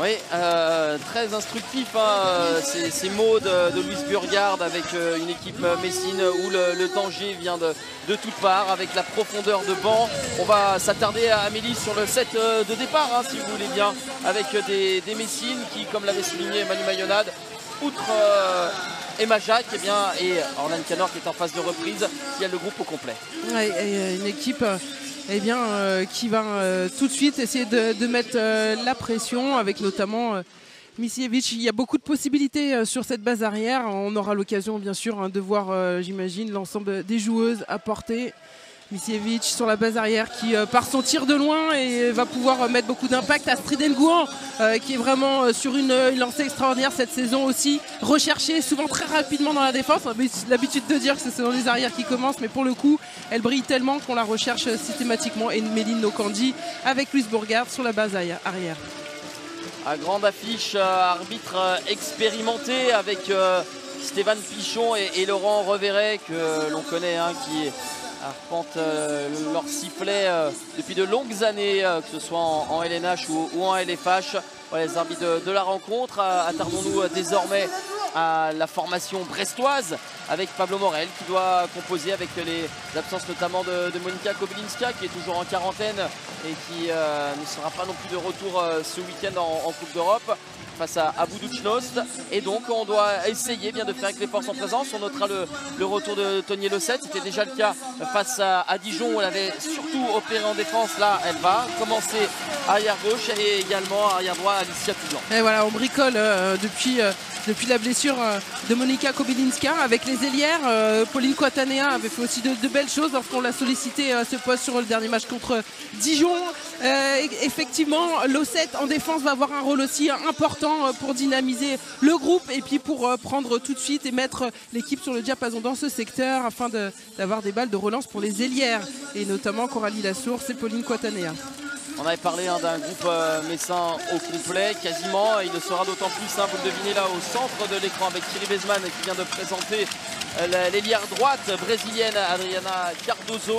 Oui, très instructif, hein, ces mots de Louis Burgard avec une équipe Messine où le danger vient de toutes parts avec la profondeur de banc. On va s'attarder à Amélie sur le set de départ, hein, si vous voulez bien, avec des Messines qui, comme l'avait souligné Manu Mayonade, outre Emma Jacques et Orlan Canor qui est en phase de reprise, il y a le groupe au complet. Ouais, et une équipe qui va tout de suite essayer de mettre la pression avec notamment Misiewicz. Il y a beaucoup de possibilités sur cette base arrière. On aura l'occasion bien sûr de voir, j'imagine, l'ensemble des joueuses apporter. Misiewicz sur la base arrière qui part son tir de loin et va pouvoir mettre beaucoup d'impact. Astrid Nguyen qui est vraiment sur une lancée extraordinaire cette saison aussi, recherchée souvent très rapidement dans la défense. On a l'habitude de dire que c'est dans les arrières qui commencent, mais pour le coup elle brille tellement qu'on la recherche systématiquement. Et Méline Nokandi avec Louis Burgard sur la base arrière. À grande affiche, arbitre expérimenté avec Stéphane Pichon et Laurent Reveret que l'on connaît, hein, qui arpentent leur sifflet depuis de longues années, que ce soit en LNH ou en LFH. Voilà, les arbitres de la rencontre. Attardons-nous désormais à la formation brestoise avec Pablo Morel qui doit composer avec les absences notamment de Monika Kobylinska qui est toujours en quarantaine et qui ne sera pas non plus de retour ce week-end en Coupe d'Europe face à Budućnost. Et donc on doit essayer bien de faire avec les forces en présence. On notera le retour de Tony Losset. C'était déjà le cas face à Dijon où elle avait surtout opéré en défense. Là elle va commencer arrière gauche et également arrière droit Alicia Toublan. Et voilà, on bricole depuis la blessure de Monika Kobylinska avec les ailières. Pauline Kouatanea avait fait aussi de belles choses lorsqu'on l'a sollicité ce poste sur le dernier match contre Dijon. Effectivement, Losset en défense va avoir un rôle aussi important pour dynamiser le groupe et puis pour prendre tout de suite et mettre l'équipe sur le diapason dans ce secteur afin d'avoir des balles de relance pour les ailières et notamment Coralie Lassource et Pauline Kouatanea. On avait parlé d'un groupe messin au complet quasiment. Il le sera d'autant plus, hein, vous le devinez là au centre de l'écran avec Thierry Bezman qui vient de présenter l'ailière droite brésilienne Adriana Cardozo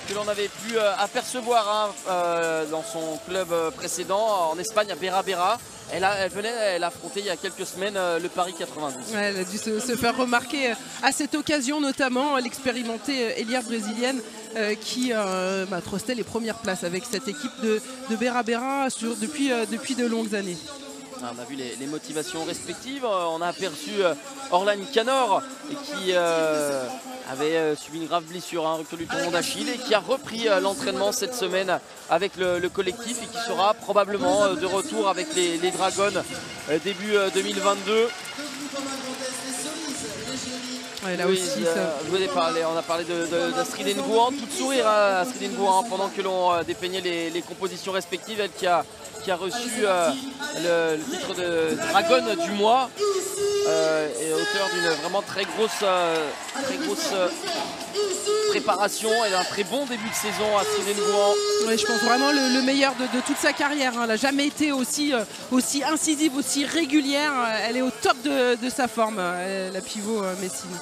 que l'on avait pu apercevoir, hein, dans son club précédent en Espagne à Bera Bera. Elle affrontait il y a quelques semaines le Paris 92. Ouais, elle a dû se faire remarquer à cette occasion, notamment l'expérimentée ailière brésilienne qui trustait les premières places avec cette équipe de Bera Bera depuis de longues années. On a vu les motivations respectives. On a aperçu Orlan Canor qui avait subi une grave blessure, un rupture du tendon d'Achille et qui a repris l'entraînement cette semaine avec le collectif et qui sera probablement de retour avec les Dragons début 2022. Ouais, là oui, aussi, on a parlé d'Astrid Nguyen, tout de sourire, hein, Astrid Nguyen, pendant que l'on dépeignait les compositions respectives. Elle qui a reçu le titre de Dragonne du mois et auteur d'une vraiment très grosse préparation et d'un très bon début de saison à Astrid Nguyen. Ouais, je pense vraiment le meilleur de toute sa carrière, hein. Elle n'a jamais été aussi incisive, aussi régulière. Elle est au top de sa forme, la pivot Messine.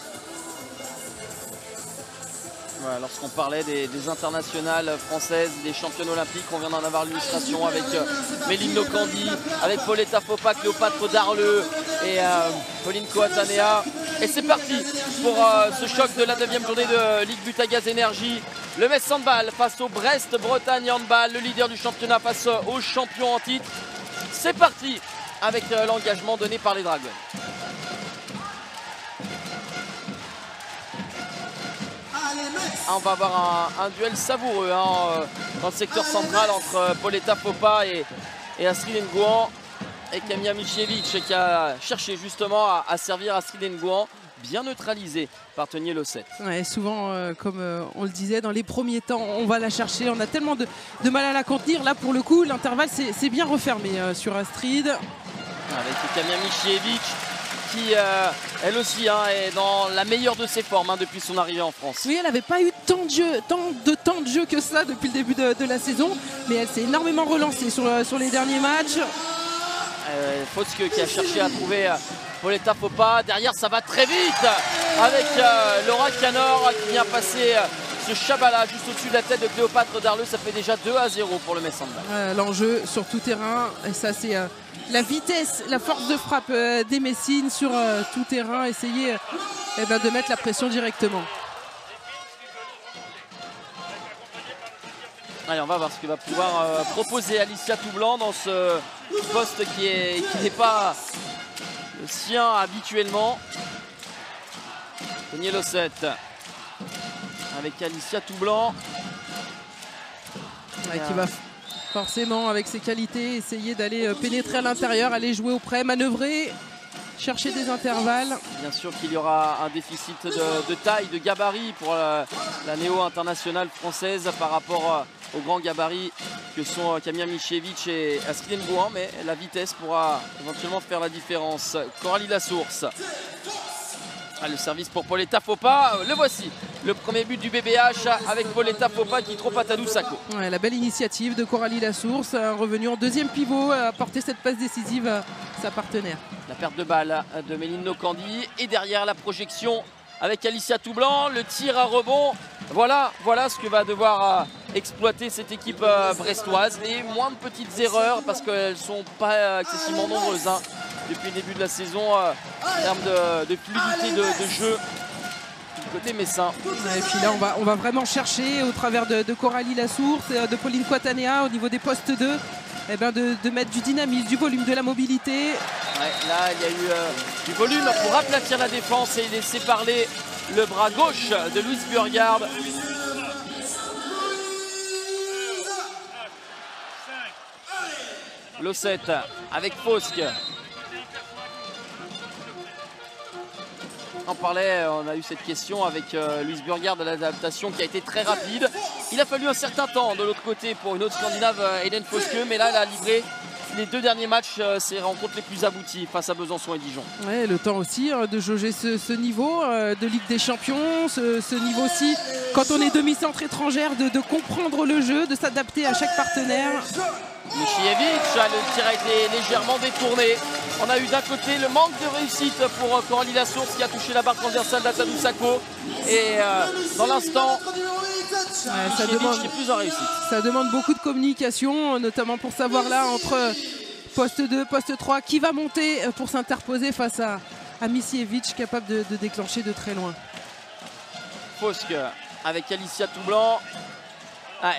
Voilà, lorsqu'on parlait des internationales françaises, des championnes olympiques, on vient d'en avoir l'illustration avec Méline Nokandi, avec Pauletta Fopa, Cléopâtre Darleux et Pauline Kouatanea. Et c'est parti pour ce choc de la 9e journée de Ligue Butagaz Énergie. Le Metz Handball face au Brest-Bretagne Handball, le leader du championnat face au champion en titre. C'est parti avec l'engagement donné par les Dragons. On va avoir un duel savoureux, hein, dans le secteur central entre Pauletta Fopa et Astrid Nguyen et Kamia Misiewicz qui a cherché justement à servir Astrid Nguyen, bien neutralisée par Tony Losset. Ouais, souvent, comme on le disait, dans les premiers temps, on va la chercher. On a tellement de mal à la contenir. Là, pour le coup, l'intervalle s'est bien refermé sur Astrid. Avec Kamia Misiewicz qui, elle aussi, hein, est dans la meilleure de ses formes, hein, depuis son arrivée en France. Oui, elle n'avait pas eu tant de temps de jeu que ça depuis le début de la saison. Mais elle s'est énormément relancée sur les derniers matchs. Fauske qui a cherché à trouver Pauletta Fopa. Derrière, ça va très vite avec Laura Canor qui vient passer ce Chabala juste au-dessus de la tête de Cléopâtre Darleux. Ça fait déjà 2-0 pour le Metz Handball. L'enjeu sur tout terrain, et ça c'est la vitesse, la force de frappe des Messines sur tout terrain, essayer de mettre la pression directement. Allez, on va voir ce que va pouvoir proposer Alicia Toublanc dans ce poste qui n'est pas le sien habituellement. Tony Lossette avec Alicia Toublanc. Qui va forcément, avec ses qualités, essayer d'aller pénétrer à l'intérieur, aller jouer auprès, manœuvrer, chercher des intervalles. Bien sûr qu'il y aura un déficit de taille, de gabarit pour la néo-internationale française par rapport aux grands gabarits que sont Kamia Michevich et Astrid Ngouan, mais la vitesse pourra éventuellement faire la différence. Coralie Lassource. Le service pour Pauletta Fopa, le voici. Le premier but du BBH avec Pauletta Fopa qui trompe Tadou Sako. La belle initiative de Coralie Lassource, revenu en deuxième pivot, à apporter cette passe décisive à sa partenaire. La perte de balle de Méline Nokandi et derrière la projection avec Alicia Toublanc, le tir à rebond. Voilà ce que va devoir exploiter cette équipe brestoise. Et moins de petites erreurs parce qu'elles ne sont pas excessivement nombreuses depuis le début de la saison en termes de fluidité de jeu du côté messin. Et puis là on va vraiment chercher au travers de Coralie Lassource, de Pauline Coatanea au niveau des postes 2. De mettre du dynamisme, du volume, de la mobilité. Là, il y a eu du volume pour aplatir la défense et laisser parler le bras gauche de Louise Burgard. Lossette avec Fosque. On a eu cette question avec Louise Burgard de l'adaptation qui a été très rapide. Il a fallu un certain temps de l'autre côté pour une autre Scandinave, Hélène Fosque, mais là elle a livré les 2 derniers matchs, ses rencontres les plus abouties face à Besançon et Dijon. Le temps aussi de jauger ce niveau de Ligue des Champions, ce niveau aussi quand on est demi-centre étrangère, de comprendre le jeu, de s'adapter à chaque partenaire. Michevich, le tir a été légèrement détourné. On a eu d'un côté le manque de réussite pour Coralie Lassource qui a touché la barre transversale d'Atadou Sako. Et dans l'instant, Michevich qui est plus en réussite. Ça demande beaucoup de communication, notamment pour savoir là entre poste 2, poste 3, qui va monter pour s'interposer face à Michevich, capable de déclencher de très loin. Fosque avec Alicia Toublanc.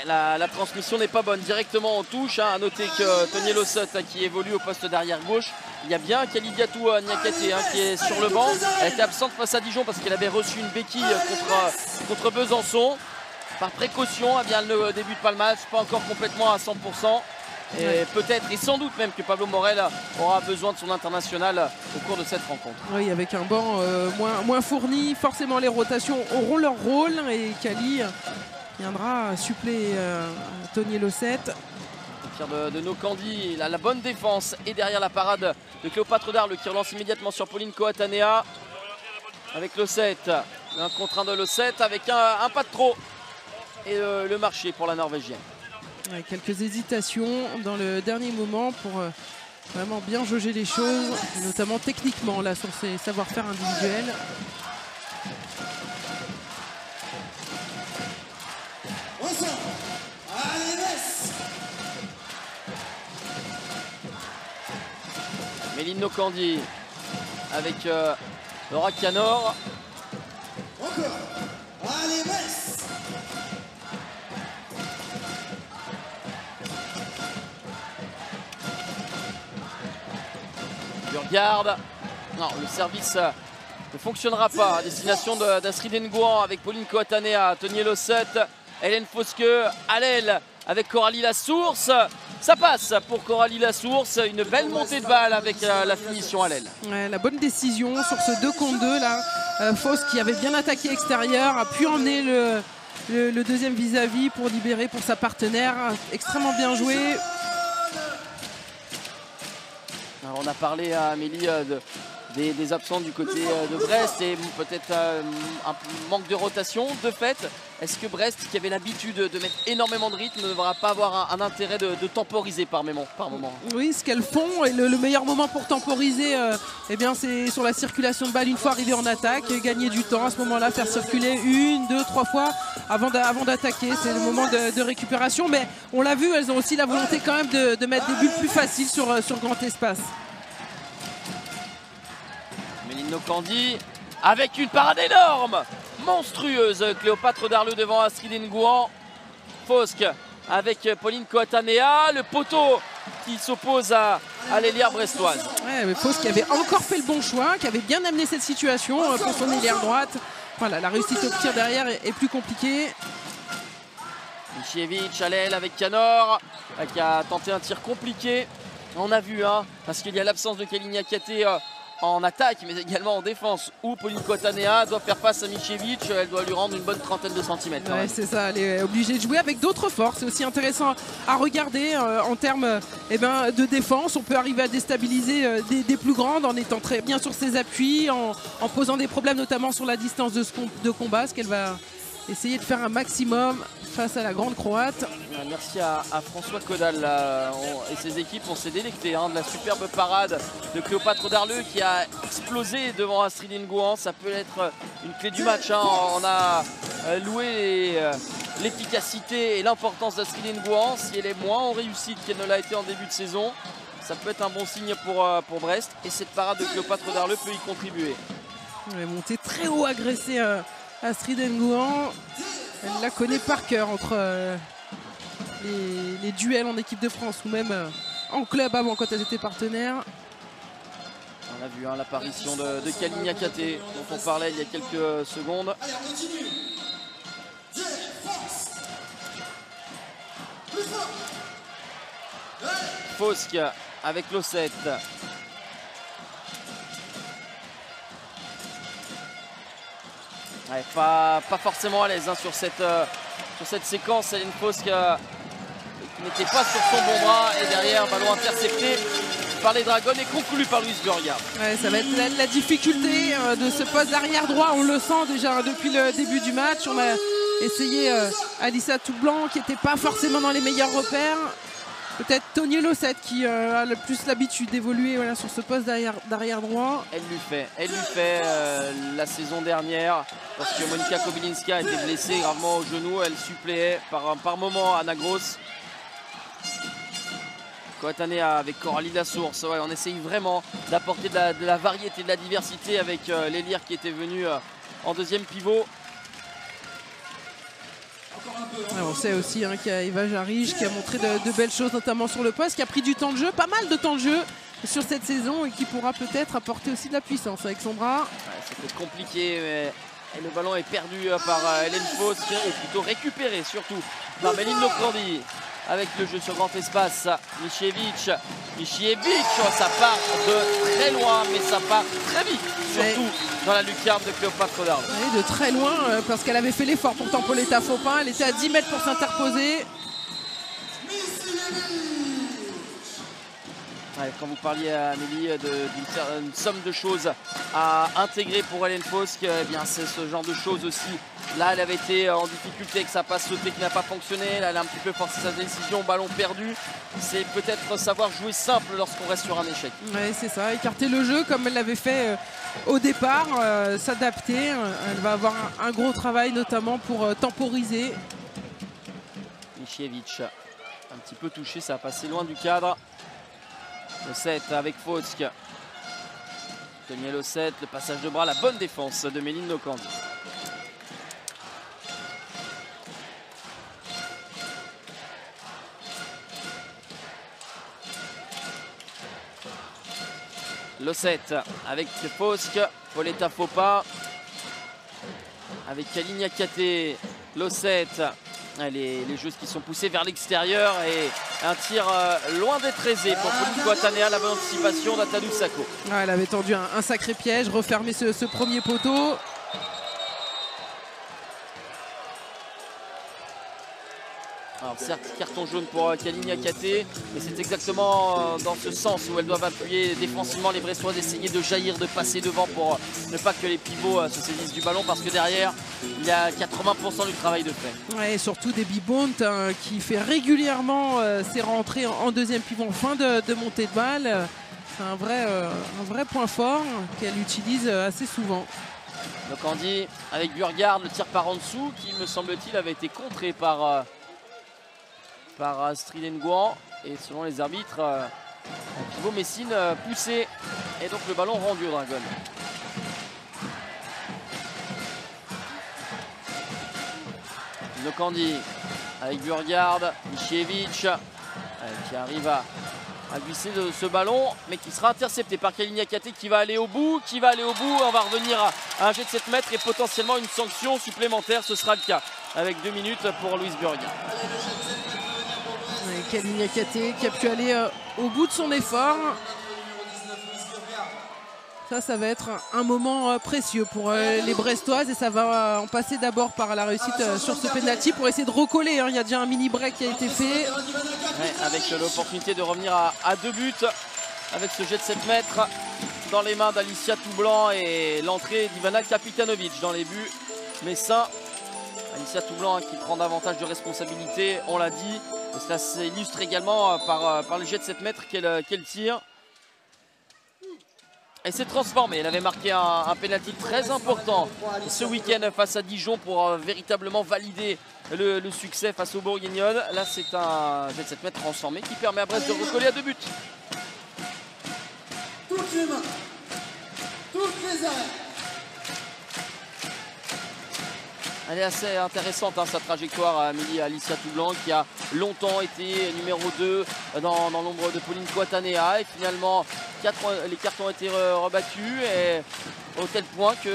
La transmission n'est pas bonne, directement en touche. À noter que Tony Lossette qui évolue au poste d'arrière gauche. Il y a bien Kalidiatou Niakate qui est sur le banc. Elle était absente face à Dijon parce qu'elle avait reçu une béquille contre Besançon. Par précaution, elle ne débute pas le match, pas encore complètement à 100%. Et peut-être, et sans doute même que Pablo Morel aura besoin de son international au cours de cette rencontre. Oui, avec un banc moins fourni, forcément les rotations auront leur rôle et Kali viendra suppléer Tony Lossette. Le tir de Nokandi, la bonne défense et derrière la parade de Cléopâtre Darleux qui relance immédiatement sur Pauline Coatanea avec Lossette. Un contre 1 de Lossette avec un pas de trop et le marché pour la Norvégienne. Quelques hésitations dans le dernier moment pour vraiment bien jauger les choses, notamment techniquement là sur ses savoir-faire individuels. Méline Nokandi avec Laura Canor. Burgard. Non, le service ne fonctionnera pas à destination d'Astrid Ngouan avec Pauline Coatanea, Tony Lossette, Hélène Fosque à l'aile avec Coralie Lassource. Ça passe pour Coralie Lassource, une belle montée de balle avec la finition à l'aile. La bonne décision sur ce 2 contre 2 là. Fosque qui avait bien attaqué extérieur a pu emmener le deuxième vis-à-vis pour libérer pour sa partenaire. Extrêmement bien joué. Alors on a parlé à Amélie des absents du côté de Brest et peut-être un manque de rotation de fait. Est-ce que Brest, qui avait l'habitude de mettre énormément de rythme, ne devra pas avoir un intérêt de temporiser par moment? Oui, ce qu'elles font, et le meilleur moment pour temporiser, c'est sur la circulation de balles une fois arrivé en attaque, gagner du temps à ce moment-là, faire circuler 1, 2, 3 fois avant d'attaquer. C'est le moment de récupération, mais on l'a vu, elles ont aussi la volonté quand même de mettre des buts plus faciles sur grand espace. Méline Nocandi avec une parade énorme, monstrueuse. Cléopâtre Darleux devant Astrid Ngouan. Fosque avec Pauline Coatanea, le poteau qui s'oppose à l'ailière brestoise. Ouais, mais Fosque qui avait encore fait le bon choix, qui avait bien amené cette situation pour son ailière droite. Voilà, la réussite au tir derrière est plus compliquée. Michievich à l'aile avec Canor qui a tenté un tir compliqué. On a vu, parce qu'il y a l'absence de Kalina Katé en attaque, mais également en défense, où Pauline Coatanea doit faire face à Michievich. Elle doit lui rendre une bonne trentaine de centimètres. Ouais, c'est ça, elle est obligée de jouer avec d'autres forces. C'est aussi intéressant à regarder en termes de défense. On peut arriver à déstabiliser des plus grandes en étant très bien sur ses appuis, en posant des problèmes notamment sur la distance de combat, ce qu'elle va essayer de faire un maximum face à la grande croate. Merci à François Caudal et ses équipes. On s'est délecté de la superbe parade de Cléopâtre Darleux qui a explosé devant Astrid Ngouan. Ça peut être une clé du match. On a loué l'efficacité et l'importance d'Astrid Ngouan. Si elle est moins en réussite qu'elle ne l'a été en début de saison, ça peut être un bon signe pour Brest. Et cette parade de Cléopâtre Darleux peut y contribuer. Elle est montée très haut, agressée Astrid Ngouan. Elle la connaît par cœur entre les duels en équipe de France ou même en club avant, quand elles étaient partenaires. On a vu l'apparition de Kalina Katé dont on parlait il y a quelques secondes. Fosque avec l'O7. Ouais, pas forcément à l'aise sur cette séquence. Hélène Fosque qui n'était pas sur son bon bras, et derrière, ballon intercepté par les Dragons et conclu par Louise Burga. Ouais, ça va être la difficulté de ce poste d'arrière droit. On le sent déjà depuis le début du match. On a essayé Alissa Toublanc qui n'était pas forcément dans les meilleurs repères. Peut-être Tony Lo7 qui a le plus l'habitude d'évoluer sur ce poste d'arrière droit. Elle lui fait la saison dernière, parce que Monika Kobylinska a été blessée gravement au genou. Elle suppléait par moment Anna Gross. Coatanea avec Coralie Lassource. Ouais, on essaye vraiment d'apporter de la variété, de la diversité avec l'élire qui était venu en deuxième pivot. On sait aussi qu'il y a Eva Jarige qui a montré de belles choses, notamment sur le poste, qui a pris du temps de jeu, pas mal de temps de jeu sur cette saison, et qui pourra peut-être apporter aussi de la puissance avec son bras. Ouais, c'était compliqué, mais le ballon est perdu par Hélène Fosque, ou plutôt récupéré surtout par Méline Nocandi. Avec le jeu sur grand espace, Michievich, ça part de très loin, mais ça part très vite, surtout dans la lucarne de Cléopâtre Darleux. Oui, de très loin, parce qu'elle avait fait l'effort pourtant pour Pauletta Faupin. Elle était à 10 mètres pour s'interposer. Ouais, quand vous parliez à Amélie d'une somme de choses à intégrer pour Hélène Fosque, c'est ce genre de choses aussi. Là, elle avait été en difficulté avec sa passe sautée qui n'a pas fonctionné. Là, elle a un petit peu forcé sa décision, ballon perdu. C'est peut-être savoir jouer simple lorsqu'on reste sur un échec. Oui, c'est ça, écarter le jeu comme elle l'avait fait au départ, s'adapter. Elle va avoir un gros travail notamment pour temporiser. Michievich, un petit peu touché, ça a passé loin du cadre. Le 7 avec Fosque. Daniel au 7, le passage de bras, la bonne défense de Méline Nocandi. Le 7 avec Fosque, Pauletta Faupin avec Kalina Katé. Le 7. Les joueuses qui sont poussées vers l'extérieur et un tir loin d'être aisé pour Pauline Coatanea. La bonne anticipation d'Atadou Sako. Ouais, elle avait tendu un sacré piège, refermé ce premier poteau. Alors certes, carton jaune pour Kaline Niakaté, mais c'est exactement dans ce sens où elles doivent appuyer défensivement les Brestoises, essayer de jaillir, de passer devant pour ne pas que les pivots se saisissent du ballon, parce que derrière, il y a 80% du travail de fait. Ouais, et surtout Debbie Bont qui fait régulièrement ses rentrées en deuxième pivot en fin de montée de balle. C'est un vrai point fort qu'elle utilise assez souvent. Donc Andy avec Burgard, le tir par en dessous qui me semble-t-il avait été contré par Astrid Nguyen, et selon les arbitres, Pivot Messine poussé et donc le ballon rendu au Dragon. Donc Andy avec Burgard, Michievich qui arrive à glisser de ce ballon, mais qui sera intercepté par Kaline Niakaté qui va aller au bout, On va revenir à un jet de 7 mètres et potentiellement une sanction supplémentaire, ce sera le cas avec 2 minutes pour Louise Burgard. Kaline Niakaté qui a pu aller au bout de son effort. Ça va être un moment précieux pour les Brestoises, et ça va en passer d'abord par la réussite sur ce penalty pour essayer de recoller. Il y a déjà un mini break qui a été fait. Ouais, avec l'opportunité de revenir à 2 buts avec ce jet de 7 mètres dans les mains d'Alicia Toublanc et l'entrée d'Ivana Kapitanovic dans les buts messins. Alicia Toublanc qui prend davantage de responsabilités, on l'a dit. Et cela s'illustre également par le jet de 7 mètres qu'elle tire. Elle s'est transformée, elle avait marqué un pénalty très important ce week-end face à Dijon pour véritablement valider le succès face aux Bourguignonnes. Là c'est un jet de 7 mètres transformé qui permet à Brest de recoller à 2 buts. Toutes les mains, toutes les arrêts. Elle est assez intéressante sa trajectoire, Amélie Alicia Toublanc, qui a longtemps été numéro 2 dans l'ombre de Pauline Coatanea, et finalement les cartes ont été rebattus, et au tel point qu'il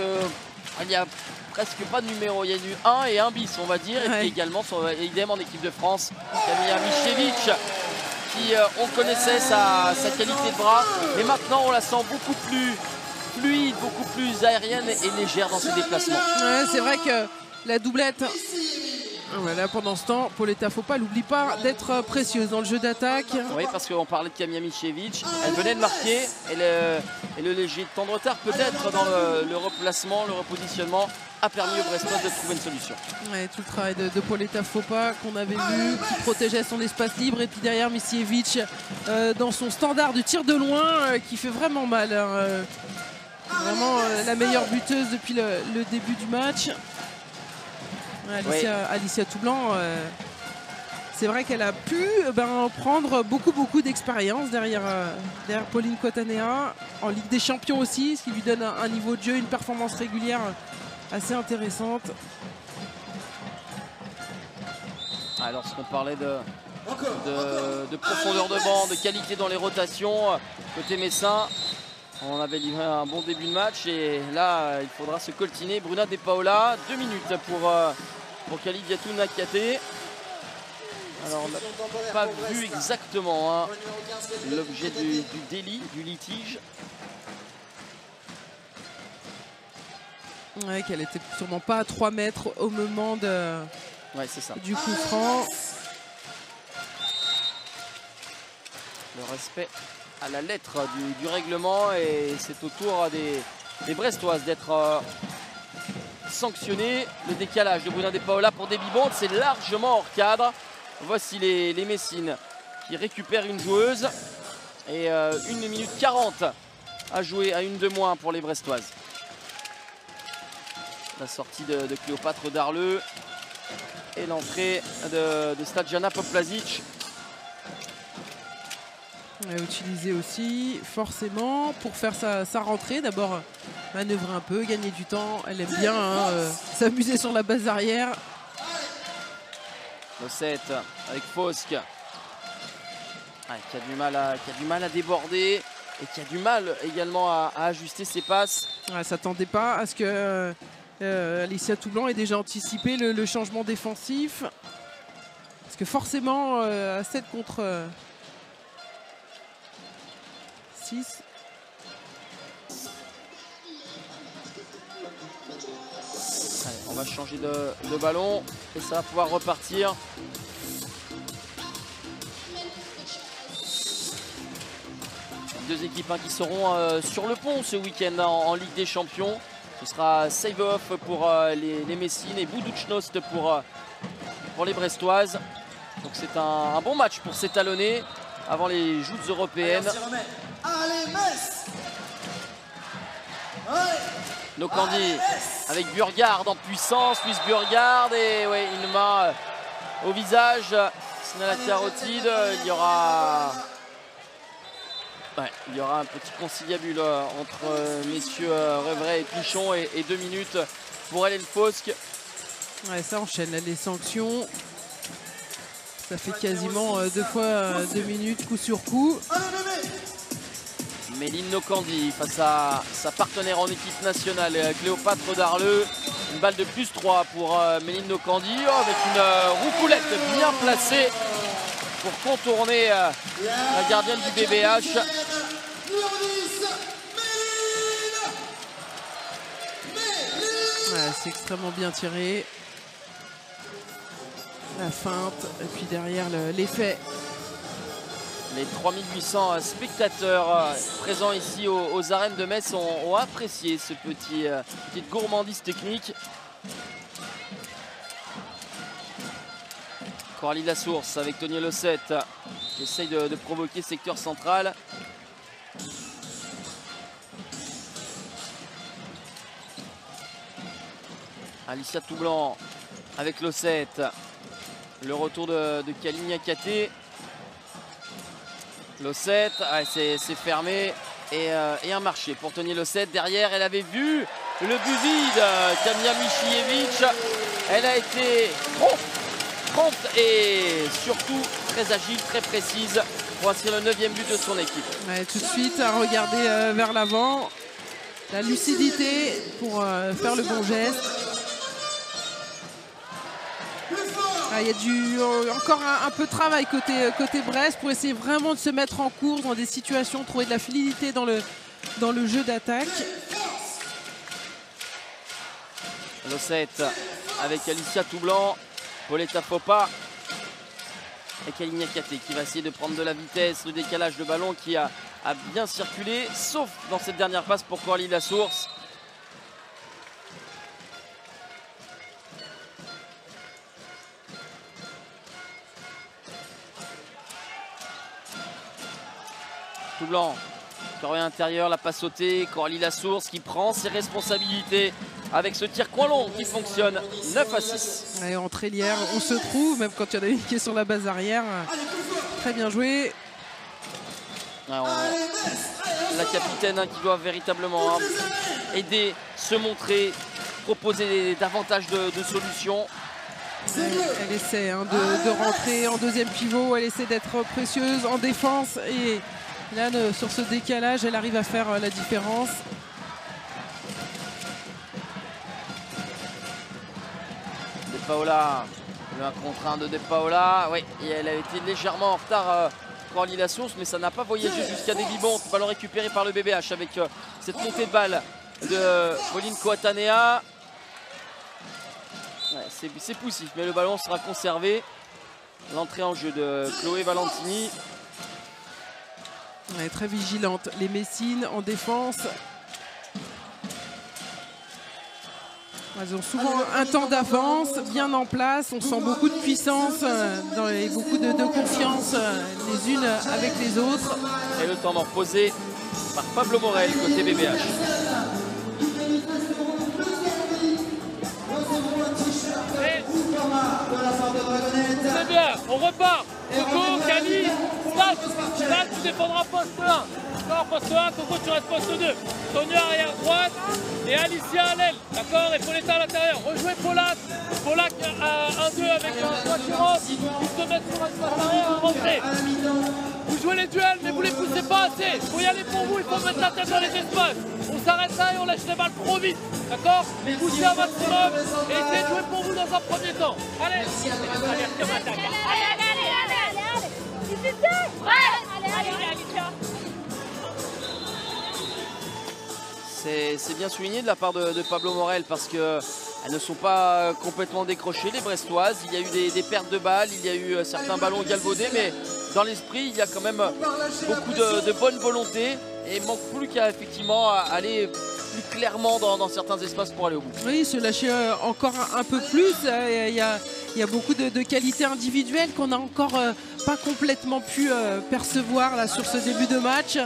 n'y a presque pas de numéro, il y a du 1 et 1 bis on va dire, et puis également idem en équipe de France, Camilla Michievich, qui on connaissait sa qualité de bras, et maintenant on la sent beaucoup plus fluide, beaucoup plus aérienne et légère dans ses déplacements. Ouais, c'est vrai que la doublette, voilà, pendant ce temps, Pauletta Fopa n'oublie pas d'être précieuse dans le jeu d'attaque. Oui, parce qu'on parlait de Camilla Michievich, elle venait de marquer, et le léger temps de retard peut-être dans le replacement, le repositionnement a permis aux Brestoises de trouver une solution. Ouais, tout le travail de Pauletta Fopa qu'on avait vu, qui protégeait son espace libre, et puis derrière Michievich dans son standard de tir de loin qui fait vraiment mal. Vraiment la meilleure buteuse depuis le début du match. Alicia Toublanc, c'est vrai qu'elle a pu prendre beaucoup d'expérience derrière Pauline Coatanea, en Ligue des Champions aussi, ce qui lui donne un niveau de jeu, une performance régulière assez intéressante. Lorsqu'on parlait de profondeur de banc, de qualité dans les rotations, côté messin, on avait livré un bon début de match, et là il faudra se coltiner. Bruna De Paola, 2 minutes pour Khalid Yatou Niakaté. Alors on n'a pas vu exactement l'objet du délit, du litige. Ouais, qu'elle était sûrement pas à 3 mètres au moment c'est ça. Du coup franc. Le respect à la lettre du règlement, et c'est au tour des Brestoises d'être sanctionnées. Le décalage de Bruna De Paola pour Debbie Bont, c'est largement hors cadre. Voici les Messines qui récupèrent une joueuse, et 1 minute 40 à jouer, à une de moins pour les Brestoises. La sortie de Cléopâtre Darleux et l'entrée de Sladjana Poplazic. Utilisé aussi forcément pour faire sa rentrée. D'abord manœuvrer un peu, gagner du temps. Elle aime bien s'amuser sur la base arrière. Le 7 avec Fosque, qui a du mal à déborder, et qui a du mal également à ajuster ses passes. Elle s'attendait pas à ce que Alicia Toublanc ait déjà anticipé le changement défensif. Parce que forcément à 7 contre 6. Allez, on va changer de ballon et ça va pouvoir repartir Deux équipes qui seront sur le pont ce week-end en Ligue des Champions. Ce sera save-off pour les Messines et Budućnost pour les Brestoises. Donc c'est un bon match pour s'étalonner avant les joutes européennes. Allez, Metz! Nokandi avec Burgard en puissance, Luis Burgard et ouais, une main au visage. Sinon la carotide, il y aura un petit conciliabule entre messieurs Reveret et Pichon et 2 minutes pour Hélène Fosque. Ouais, ça enchaîne là, les sanctions. Ça fait quasiment 2 fois 2 minutes coup sur coup. Méline Nokandi face à sa partenaire en équipe nationale, Cléopâtre Darleux. Une balle de +3 pour Méline Nokandi avec une roucoulette bien placée pour contourner la gardienne du BBH. Ouais, c'est extrêmement bien tiré. La feinte et puis derrière l'effet. Les 3800 spectateurs présents ici aux arènes de Metz ont apprécié ce petite gourmandise technique. Coralie Lassource avec Tony Lossette qui essaye de provoquer secteur central. Alicia Toublanc avec Lossette. Le retour de Kalinga Katé. Lossette, c'est fermé et un marché pour Tony Lossette. Derrière, elle avait vu le but vide. Kamia Michievich, elle a été prompte et surtout très agile, très précise pour inscrire le 9e but de son équipe. Ouais, tout de suite à regarder vers l'avant. La lucidité pour faire le bon geste. Il y a encore un peu de travail côté Brest pour essayer vraiment de se mettre en course dans des situations, trouver de la fluidité dans le jeu d'attaque. Lossette avec Alicia Toublanc, Pauletta Fopa et Kalinga Katé qui va essayer de prendre de la vitesse. Le décalage de ballon qui a bien circulé, sauf dans cette dernière passe pour Coralie Lassource. Toublanc, corps intérieur, la passe sautée, Coralie Lassource qui prend ses responsabilités avec ce tir coin long qui fonctionne 9-6. Et en trélière, on se trouve, même quand il y en a une qui est sur la base arrière. Très bien joué. Alors, la capitaine qui doit véritablement aider, se montrer, proposer davantage de solutions. Elle essaie de rentrer en deuxième pivot, elle essaie d'être précieuse en défense et là sur ce décalage elle arrive à faire la différence. De Paola, un contre 1 de Paola, oui, et elle a été légèrement en retard Coralie Lassource, mais ça n'a pas voyagé jusqu'à des Vibons. Ballon récupéré par le BBH avec cette montée de balle de Pauline Coatanea. Ouais, c'est poussif, mais le ballon sera conservé. L'entrée en jeu de Chloé Valentini. Elle est très vigilante. Les Messines en défense. Elles ont souvent un temps d'avance, bien en place. On sent beaucoup de puissance et beaucoup de confiance les unes avec les autres. Et le temps d'en reposer par Pablo Morel côté BBH. C'est bien, on repart. Coco, Cali, Stat, tu défendras poste 1. D'accord, poste 1, Coco, tu restes poste 2. Sonia arrière droite et Alicia à l'aile. D'accord, et Pauletta à l'intérieur. Rejouez Paulette. Paulette à 1-2 avec toi qui rentre. Vous te mettre sur l'espace arrière à rentrer. Vous jouez les duels, mais vous les poussez pas assez. Il faut y aller pour vous, il faut mettre la tête dans les espaces. On s'arrête là et on lâche les balles trop vite. D'accord? Poussez un maximum et essayez de jouer pour vous dans un premier temps. Allez, C'est bien souligné de la part de Pablo Morel parce qu'elles ne sont pas complètement décrochées, les Brestoises. Il y a eu des pertes de balles, il y a eu certains ballons galvaudés, mais dans l'esprit, il y a quand même beaucoup de bonne volonté et il manque plus qu'à effectivement aller plus clairement dans certains espaces pour aller au bout. Oui, se lâcher encore un peu plus. Il y a beaucoup de qualités individuelles qu'on n'a encore pas complètement pu percevoir là, sur ce début de match.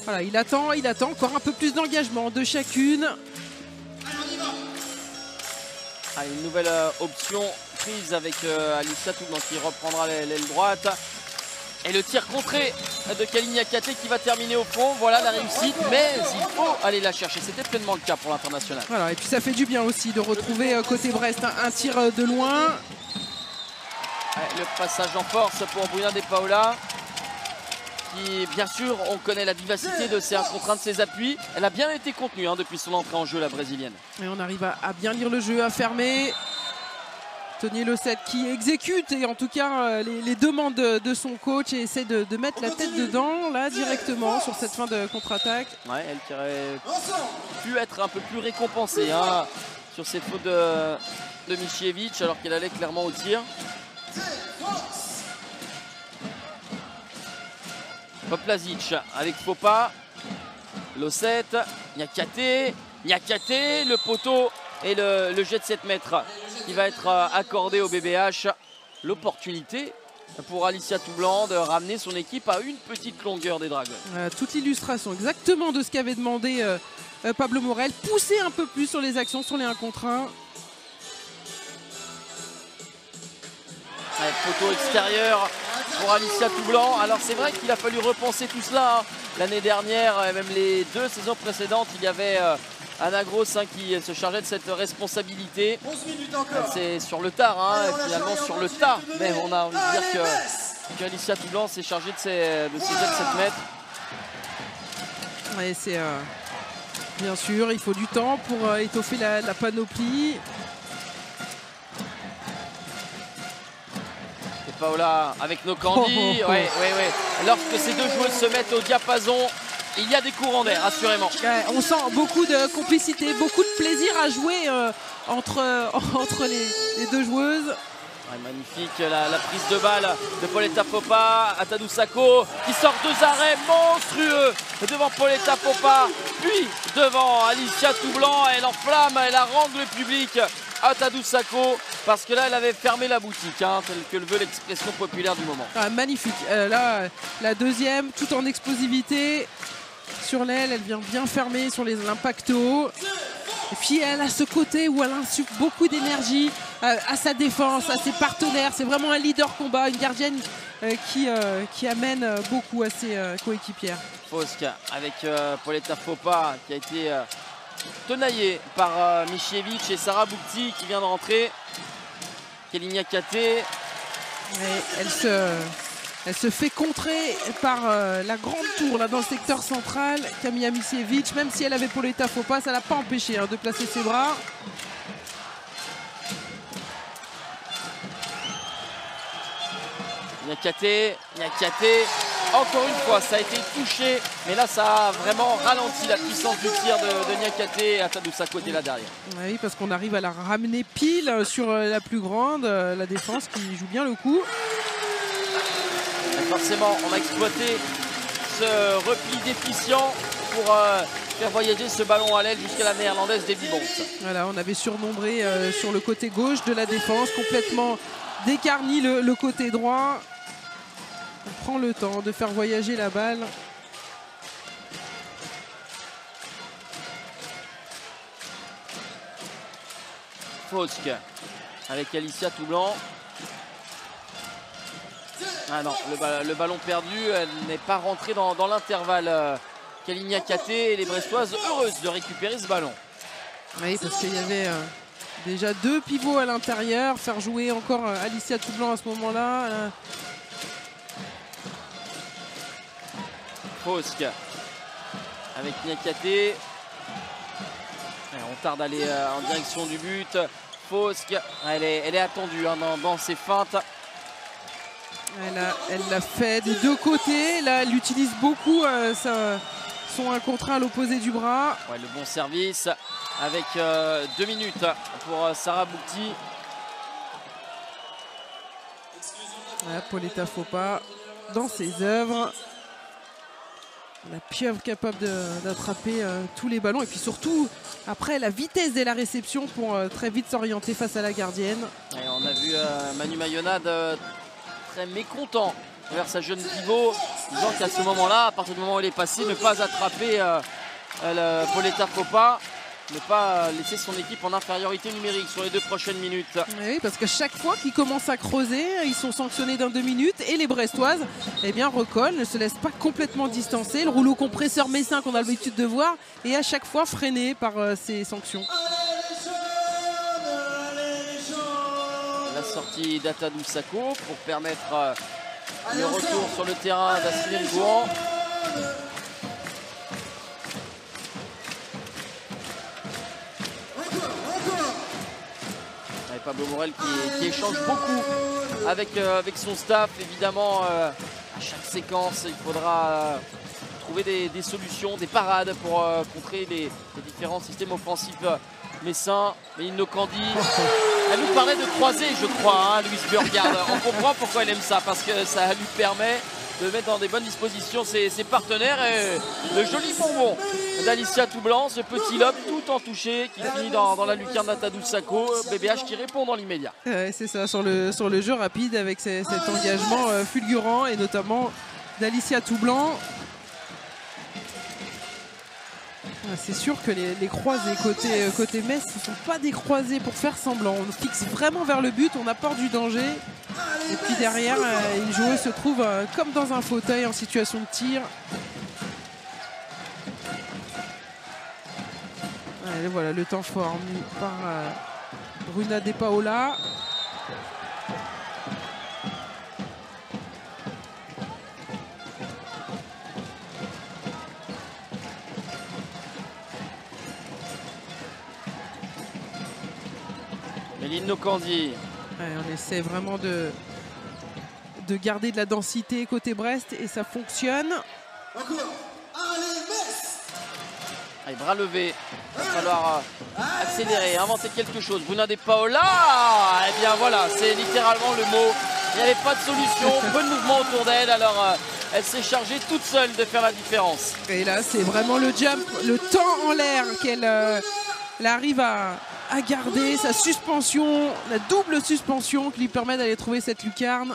Voilà, il attend encore un peu plus d'engagement de chacune. Allez, une nouvelle option prise avec Alicia Toublan qui reprendra l'aile droite. Et le tir contré de Kalinia Katé qui va terminer au fond. Voilà la réussite, mais il faut aller la chercher. C'était pleinement le cas pour l'international. Voilà, et puis ça fait du bien aussi de retrouver côté Brest un tir de loin. Ouais, le passage en force pour Bruna De Paula. Qui, bien sûr, on connaît la vivacité de ses 1 contre 1 de ses appuis. Elle a bien été contenue depuis son entrée en jeu, la brésilienne. Et on arrive à bien lire le jeu, à fermer. Tony Losset qui exécute et en tout cas les demandes de son coach et essaie de mettre la tête dedans là directement sur cette fin de contre-attaque. Ouais, elle qui aurait pu être un peu plus récompensée sur cette faute de Micijevic alors qu'elle allait clairement au tir. Poplazic avec Fopa, Losset, Niakate, le poteau et le jet de 7 mètres qui va être accordé au BBH. L'opportunité pour Alicia Toublan de ramener son équipe à une petite longueur des Dragons. Toute l'illustration exactement de ce qu'avait demandé Pablo Morel. Pousser un peu plus sur les actions, sur les 1 contre 1. Poteau extérieur pour Alicia Toublan. Alors c'est vrai qu'il a fallu repenser tout cela. L'année dernière, et même les 2 saisons précédentes, il y avait Anna Gross qui se chargeait de cette responsabilité. C'est sur le tard, finalement sur le tas. Mais on a envie de dire qu'Alicia Toublan s'est chargée de ses jets de 7 mètres. Ouais, c'est bien sûr, il faut du temps pour étoffer la panoplie. Paola avec Nokandi. Ouais. Lorsque ces 2 joueuses se mettent au diapason, il y a des courants d'air, assurément. Ouais, on sent beaucoup de complicité, beaucoup de plaisir à jouer entre les 2 joueuses. Ouais, magnifique la prise de balle de Pauletta Fopa, Atadou Sako qui sort 2 arrêts monstrueux devant Pauletta Fopa, puis devant Alicia Toublan. Elle enflamme, elle harangue le public. Atadou Sako, parce que là elle avait fermé la boutique, telle que le veut l'expression populaire du moment. Magnifique, là la deuxième tout en explosivité sur l'aile, elle vient bien fermer sur l'impact haut. Et puis elle a ce côté où elle insuffle beaucoup d'énergie à sa défense, à ses partenaires. C'est vraiment un leader combat, une gardienne qui amène beaucoup à ses coéquipières. Fosque avec Pauletta Fopa qui a été tenaillé par Micijevic et Sarah Boukti qui vient de rentrer. Kalinia Katé. Elle se fait contrer par la grande tour là, dans le secteur central. Kamia Micijevic, même si elle avait Pauletta Fopa, ça ne l'a pas empêché de placer ses bras. Niakate, encore une fois ça a été touché, mais là ça a vraiment ralenti la puissance du tir de Niakate et Atadou Sako était là derrière. Oui, parce qu'on arrive à la ramener pile sur la plus grande, la défense qui joue bien le coup. Et forcément on a exploité ce repli déficient pour faire voyager ce ballon à l'aile jusqu'à la néerlandaise Debbie Bont. Voilà, on avait surnombré sur le côté gauche de la défense, complètement décarni le côté droit. On prend le temps de faire voyager la balle. Fosque avec Alicia Toublan. Ah non, le ballon perdu, elle n'est pas rentrée dans l'intervalle. Kalinia Katé et les Brestoises heureuses de récupérer ce ballon. Oui, parce qu'il y avait déjà 2 pivots à l'intérieur. Faire jouer encore Alicia Toublan à ce moment-là. Fosque avec Niakate. On tarde d'aller en direction du but. Fosque, elle est attendue dans ses feintes. Elle l'a fait des 2 côtés. Là, elle utilise beaucoup son 1 contre 1 à l'opposé du bras. Ouais, le bon service avec 2 minutes pour Sarah Boukti. Pauletta Fopa. dans ses œuvres. La pieuvre capable d'attraper tous les ballons. Et puis surtout, après, la vitesse dès la réception pour très vite s'orienter face à la gardienne. Et on a vu Manu Mayonade très mécontent vers sa jeune pivot, disant qu'à ce moment-là, à partir du moment où il est passé, ne pas attraper le Pauletta Coppa, ne pas laisser son équipe en infériorité numérique sur les 2 prochaines minutes. Oui, parce que chaque fois qu'ils commencent à creuser, ils sont sanctionnés dans 2 minutes et les Brestoises recollent, ne se laissent pas complètement distancer. Le rouleau compresseur messin qu'on a l'habitude de voir est à chaque fois freiné par ces sanctions. La sortie d'Atadou Sako pour permettre le retour sur le terrain d'Astrid Ngouan. Pablo Morel qui échange beaucoup avec son staff. Évidemment, à chaque séquence, il faudra trouver des solutions, des parades pour contrer les différents systèmes offensifs messins. Mais Inno Candy, elle nous parlait de croiser, je crois, hein, Louise Burgard. On comprend pourquoi elle aime ça, parce que ça lui permet de mettre dans des bonnes dispositions ses partenaires. Et le joli bonbon d'Alicia Toublanc, ce petit lob tout en touché qui finit dans la lucarne d'Atadou Sako. BBH qui répond dans l'immédiat. C'est ça, sur le jeu rapide avec cet engagement fulgurant et notamment d'Alicia Toublanc. C'est sûr que les croisés côté Metz ne sont pas des croisés pour faire semblant. On fixe vraiment vers le but, on apporte du danger. Et puis derrière, une joueuse se trouve comme dans un fauteuil en situation de tir. Et voilà le temps fort mis par Bruna De Paola. Méline Candy. On essaie vraiment de garder de la densité côté Brest et ça fonctionne. Allez, bras levés, il va falloir accélérer, inventer quelque chose. Bruna De Paola, eh bien voilà, c'est littéralement le mot. Il n'y avait pas de solution, peu de mouvement autour d'elle, alors elle s'est chargée toute seule de faire la différence. Et là, c'est vraiment le jump, le temps en l'air qu'elle arrive à garder, sa suspension, la double suspension qui lui permet d'aller trouver cette lucarne.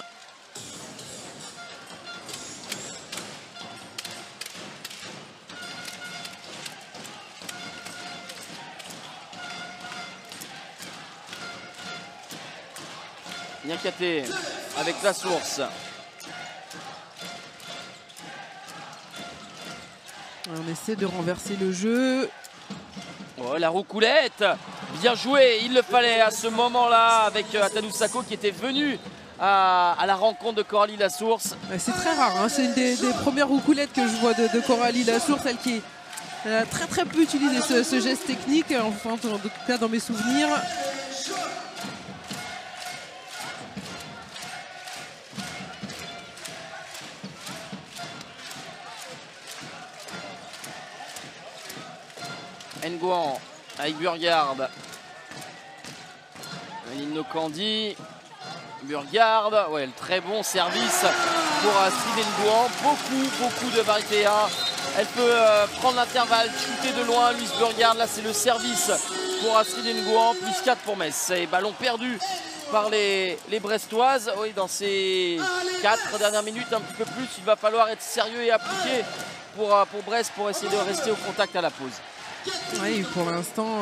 Niakaté avec la source. On essaie de renverser le jeu. Oh, la roucoulette, bien joué, il le fallait à ce moment-là avec Atadou Sako qui était venu à la rencontre de Coralie Lasource. C'est très rare, hein. C'est une des premières roucoulettes que je vois de Coralie Lasource, elle qui a très peu utilisé ce geste technique, enfin en tout cas dans mes souvenirs. Ngouan avec Burgard. Inno Candy. Burgard. Ouais, le très bon service pour Astrid Ngouan. Beaucoup de variété A. Elle peut prendre l'intervalle, shooter de loin. Louise Burgard, là c'est le service pour Astrid Ngouan. Plus 4 pour Metz. Et ballon perdu par les Brestoises. Oui, dans ces 4 dernières minutes, un petit peu plus, il va falloir être sérieux et appliqué pour Brest pour essayer de rester au contact à la pause. Oui, pour l'instant,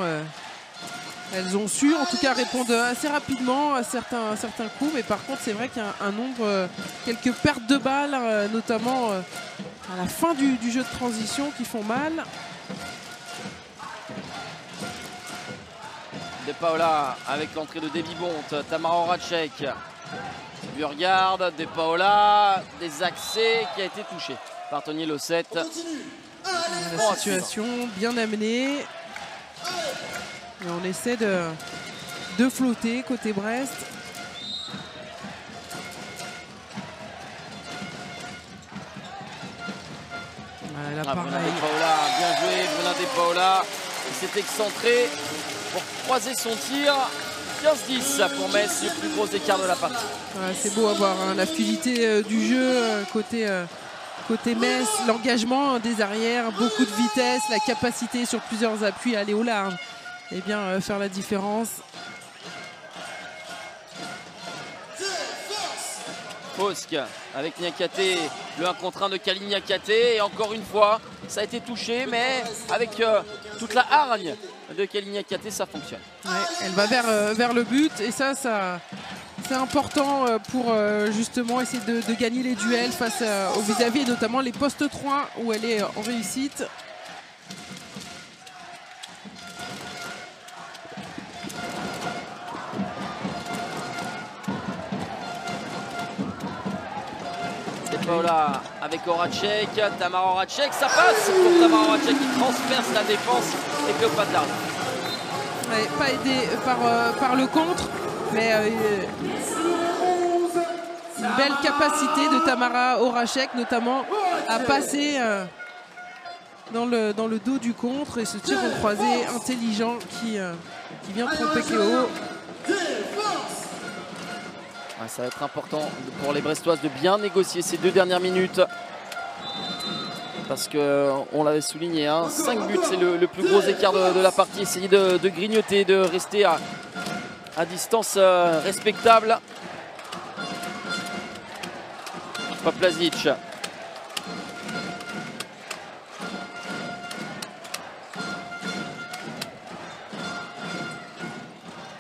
elles ont su en tout cas répondre assez rapidement à certains coups, mais par contre c'est vrai qu'il y a un nombre, quelques pertes de balles, notamment à la fin du jeu de transition qui font mal. De Paola avec l'entrée de Debbie Bonte, Tamara Horacek, Burgard, De Paola, des accès qui a été touché par Tony Lossette. La situation bien amenée. Et on essaie de flotter côté Brest. Voilà, là, Bruna pareil. De Paola, bien joué, Bruna De Paola. Il s'est excentré pour croiser son tir. 15-10 pour Metz, le plus gros écart de la partie. Ouais, c'est beau à voir hein, la fluidité du jeu côté Metz, l'engagement des arrières, beaucoup de vitesse, la capacité sur plusieurs appuis à aller au large et bien faire la différence. Fosque avec Niakate, le 1 contre 1 de Kali Niakate et encore une fois ça a été touché mais avec toute la hargne de Kali Niakate ça fonctionne. Ouais, elle va vers le but et ça c'est important pour justement essayer de gagner les duels face au vis-à-vis et notamment les postes 3 où elle est en réussite. Paola avec Horacek, Tamara Horacek, ça passe pour Tamara Horacek qui transperce la défense et Cléopâtre. Ouais, pas aidé par le contre, mais une belle capacité de Tamara Horacek notamment à passer dans le dos du contre et ce tir au croisé intelligent qui vient tromper Cléo. Ça va être important pour les Brestoises de bien négocier ces 2 dernières minutes. Parce qu'on l'avait souligné, hein, 5 buts, c'est le plus gros écart de la partie. Essayer de grignoter, de rester à distance respectable. Poplazic.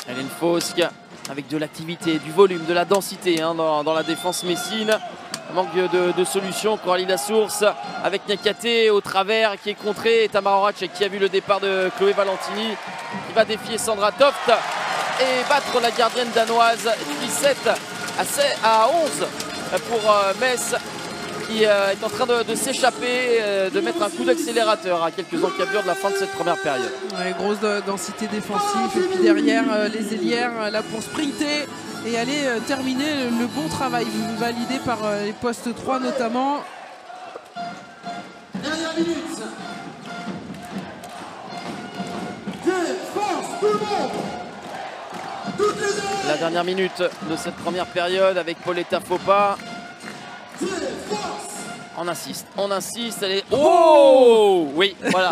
Hélène Fosque. Avec de l'activité, du volume, de la densité hein, dans la défense messine. Manque de solution. Coralie Lassource avec Niakate au travers qui est contré. Et Tamara Horacek qui a vu le départ de Chloé Valentini qui va défier Sandra Toft et battre la gardienne danoise 17 à 11 pour Metz qui est en train de s'échapper, de mettre un coup d'accélérateur à quelques encablures de la fin de cette première période. Ouais, grosse densité défensive et puis derrière les ailières là pour sprinter et aller terminer le bon travail validé par les postes 3 notamment. Dernière minute. Défense, tout le monde. Toutes les oreilles. La dernière minute de cette première période avec Pauletta Fopa. On insiste, elle est... Oh oui, voilà,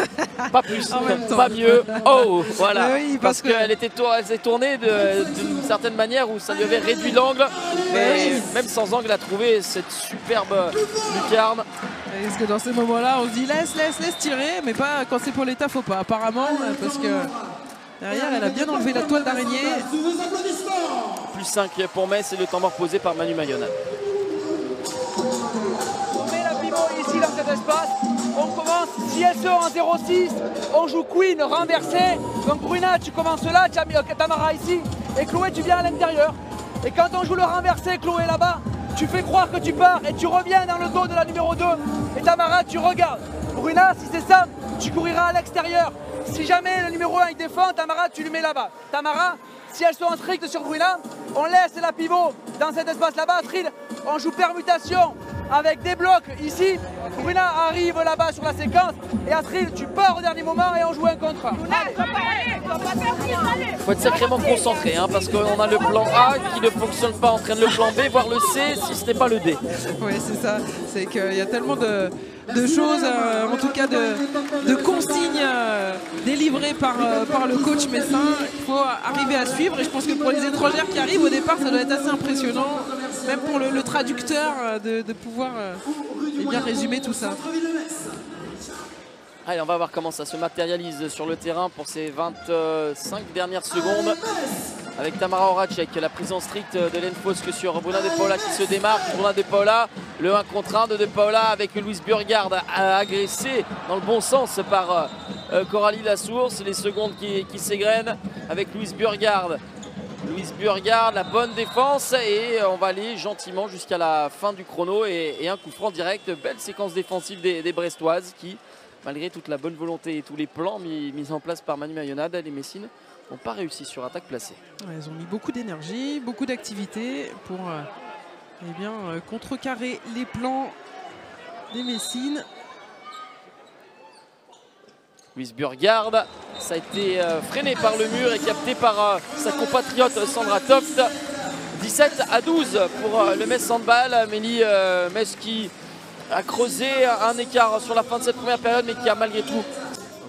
pas plus, pas mieux, oh, voilà, oui, parce qu'elle s'est tournée d'une certaine manière où ça lui avait réduit l'angle, mais même sans angle, elle a trouvé cette superbe lucarne. Parce que dans ces moments-là, on se dit laisse tirer, mais pas quand c'est pour l'État, faut pas, apparemment, parce que derrière, elle a bien enlevé la toile d'araignée. Plus 5 pour Metz et le temps mort posé par Manu Mayonna. Ici dans cet espace, on commence, si elles sont en 0-6, on joue Queen renversé. Donc Bruna, tu commences là, tu as mis Tamara ici, et Chloé, tu viens à l'intérieur. Et quand on joue le renversé, Chloé là-bas, tu fais croire que tu pars et tu reviens dans le dos de la numéro 2. Et Tamara, tu regardes. Bruna, si c'est ça, tu couriras à l'extérieur. Si jamais le numéro 1 il défend, Tamara, tu lui mets là-bas. Tamara, si elles sont en strict sur Bruna, on laisse la pivot dans cet espace là-bas. Astrid, on joue permutation avec des blocs ici. Bruna arrive là-bas sur la séquence et Astrid, tu pars au dernier moment et on joue un contre 1. Il faut être sacrément concentré hein, parce qu'on a le plan A qui ne fonctionne pas, entraîne le plan B, voire le C si ce n'est pas le D. Oui, c'est ça. C'est qu'il y a tellement de choses, en tout cas de consignes délivrées par le coach messin. Il faut arriver à suivre et je pense que pour les étrangères qui arrivent au départ, ça doit être assez impressionnant, même pour le traducteur, de pouvoir bien résumer tout ça. Allez, on va voir comment ça se matérialise sur le terrain pour ces 25 dernières secondes. Avec Tamara Horacek, la prise en strict de Hélène Fosque sur Bruna De Paula qui se démarque. Bruna De Paula, le 1 contre 1 de Paula avec Louise Burgard agressée dans le bon sens par Coralie Lassource. Les secondes qui s'égrènent avec Louise Burgard. Louise Burgard, la bonne défense et on va aller gentiment jusqu'à la fin du chrono et un coup franc direct. Belle séquence défensive des Brestoises qui, malgré toute la bonne volonté et tous les plans mis en place par Manu Mayonna, les Messines n'ont pas réussi sur attaque placée. Ouais, ils ont mis beaucoup d'énergie, beaucoup d'activité pour contrecarrer les plans des Messines. Louise Burgard, Ça a été freiné par le mur et capté par sa compatriote Sandra Toft. 17-12 pour le Metz Handball. Amélie Metz qui a creusé un écart sur la fin de cette première période, mais qui a malgré tout,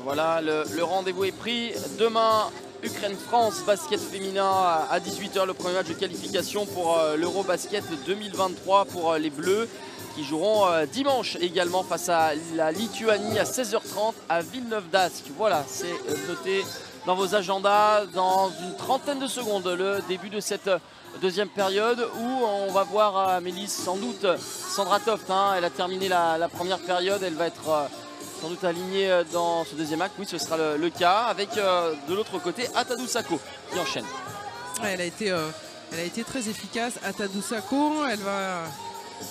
voilà, le rendez-vous est pris. Demain, Ukraine-France, basket féminin à 18 h, le premier match de qualification pour l'Eurobasket 2023 pour les Bleus, qui joueront dimanche également face à la Lituanie à 16 h 30 à Villeneuve-d'Ascq. Voilà, c'est noté dans vos agendas dans une trentaine de secondes, le début de cette deuxième période où on va voir Amélie, sans doute Sandra Toft, hein, elle a terminé la première période, elle va être sans doute alignée dans ce deuxième acte. Oui, ce sera le cas, avec de l'autre côté Atadou Sako qui enchaîne. Ouais, elle a été très efficace, Atadou Sako. Elle va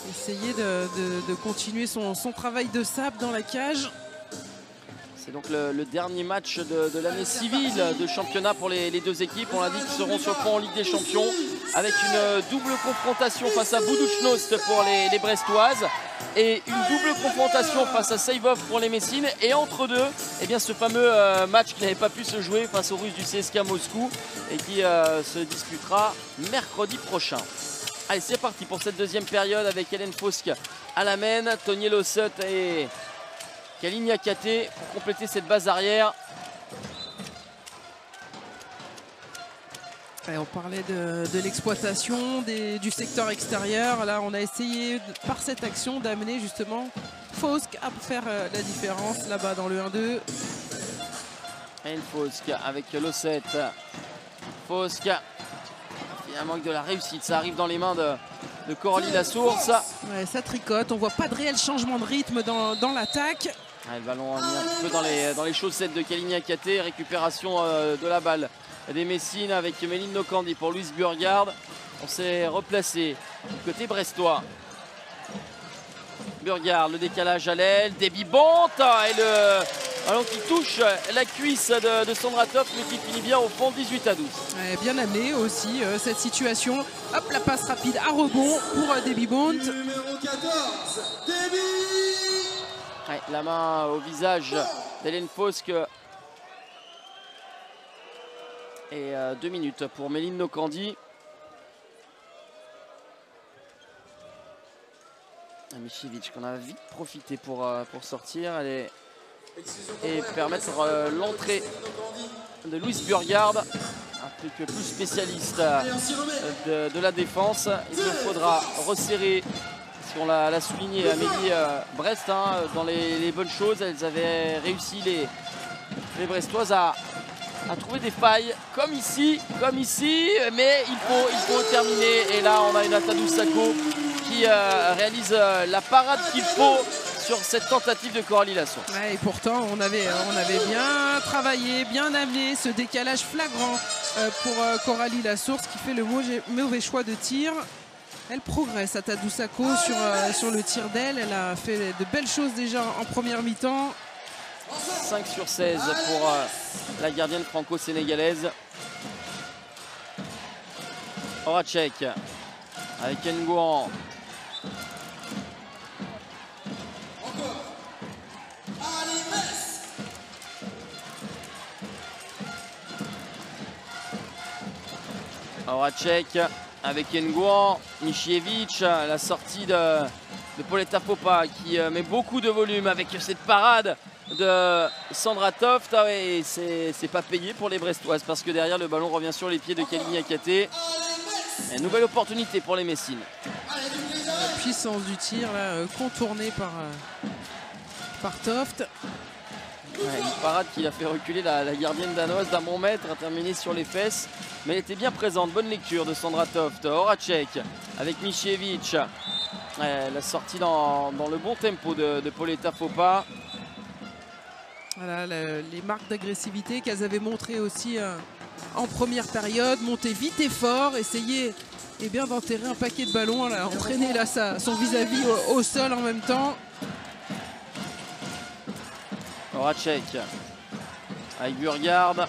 essayer de continuer son travail de sable dans la cage. C'est donc le dernier match de l'année civile de championnat pour les deux équipes. On l'a dit qu'ils seront sur le point en Ligue des Champions avec une double confrontation face à Budućnost pour les Brestoises et une double confrontation face à Seivov pour les Messines. Et entre deux, eh bien, ce fameux match qui n'avait pas pu se jouer face aux Russes du CSKA Moscou et qui se disputera mercredi prochain. Allez, c'est parti pour cette deuxième période avec Hélène Fausk à la main, Tony Lossut et Kalini Akate pour compléter cette base arrière. Et on parlait de l'exploitation du secteur extérieur. Là, on a essayé par cette action d'amener justement Fausk à faire la différence là-bas dans le 1-2. Et Fausk avec Lossut. Fausk, il y a un manque de la réussite. Ça arrive dans les mains de Coralie Lassource. Ouais, ça tricote. On voit pas de réel changement de rythme dans l'attaque. Le ballon a mis un petit peu dans les chaussettes de Kalini Akate. Récupération de la balle des Messines avec Méline Nokandi pour Louise Burgard. On s'est replacé du côté brestois. Burgard, le décalage à l'aile. Debbie Bont et le ballon qui touche la cuisse de Sandra Toft, mais qui finit bien au fond, 18-12. Ouais, bien amené aussi cette situation. Hop, la passe rapide à rebond pour Debbie Bont. Numéro 14, Debbie. Ouais, la main au visage d'Hélène Fausk. Et 2 minutes pour Méline Nokandi. Michievic qu'on a vite profité pour sortir et permettre l'entrée de Louise Burgard, un peu plus spécialiste de la défense. Il nous faudra resserrer. On l'a souligné, Amélie Brest, hein, dans les bonnes choses, elles avaient réussi les Brestoises à trouver des failles comme ici, mais il faut terminer. Et là, on a une Atadou Sako qui réalise la parade qu'il faut sur cette tentative de Coralie Lassource. Ouais, et pourtant, on avait bien travaillé, bien amené ce décalage flagrant pour Coralie Lassource qui fait le mauvais choix de tir. Elle progresse, Atadou Sako, sur le tir d'aile. Elle a fait de belles choses déjà en première mi-temps. 5 sur 16 pour la gardienne franco-sénégalaise. Horacek avec Ngouran. Horacek avec Ngouran, Michievic, la sortie de Pauletta Popa qui met beaucoup de volume avec cette parade de Sandra Toft. Ah ouais, c'est pas payé pour les Brestoises parce que derrière le ballon revient sur les pieds de Kalini Akate. Une nouvelle opportunité pour les Messines. La puissance du tir là, contournée par Toft. Ouais, une parade qui a fait reculer la gardienne danoise d'un bon mètre, a terminé sur les fesses, mais elle était bien présente. Bonne lecture de Sandra Toft. Horacek avec Michievic. La sortie dans le bon tempo de Pauletta Popa. Voilà les marques d'agressivité qu'elles avaient montrées aussi en première période. Monter vite et fort, essayer d'enterrer un paquet de ballons, là, entraîner là, son vis-à-vis au sol en même temps. Horacek avec Burgard.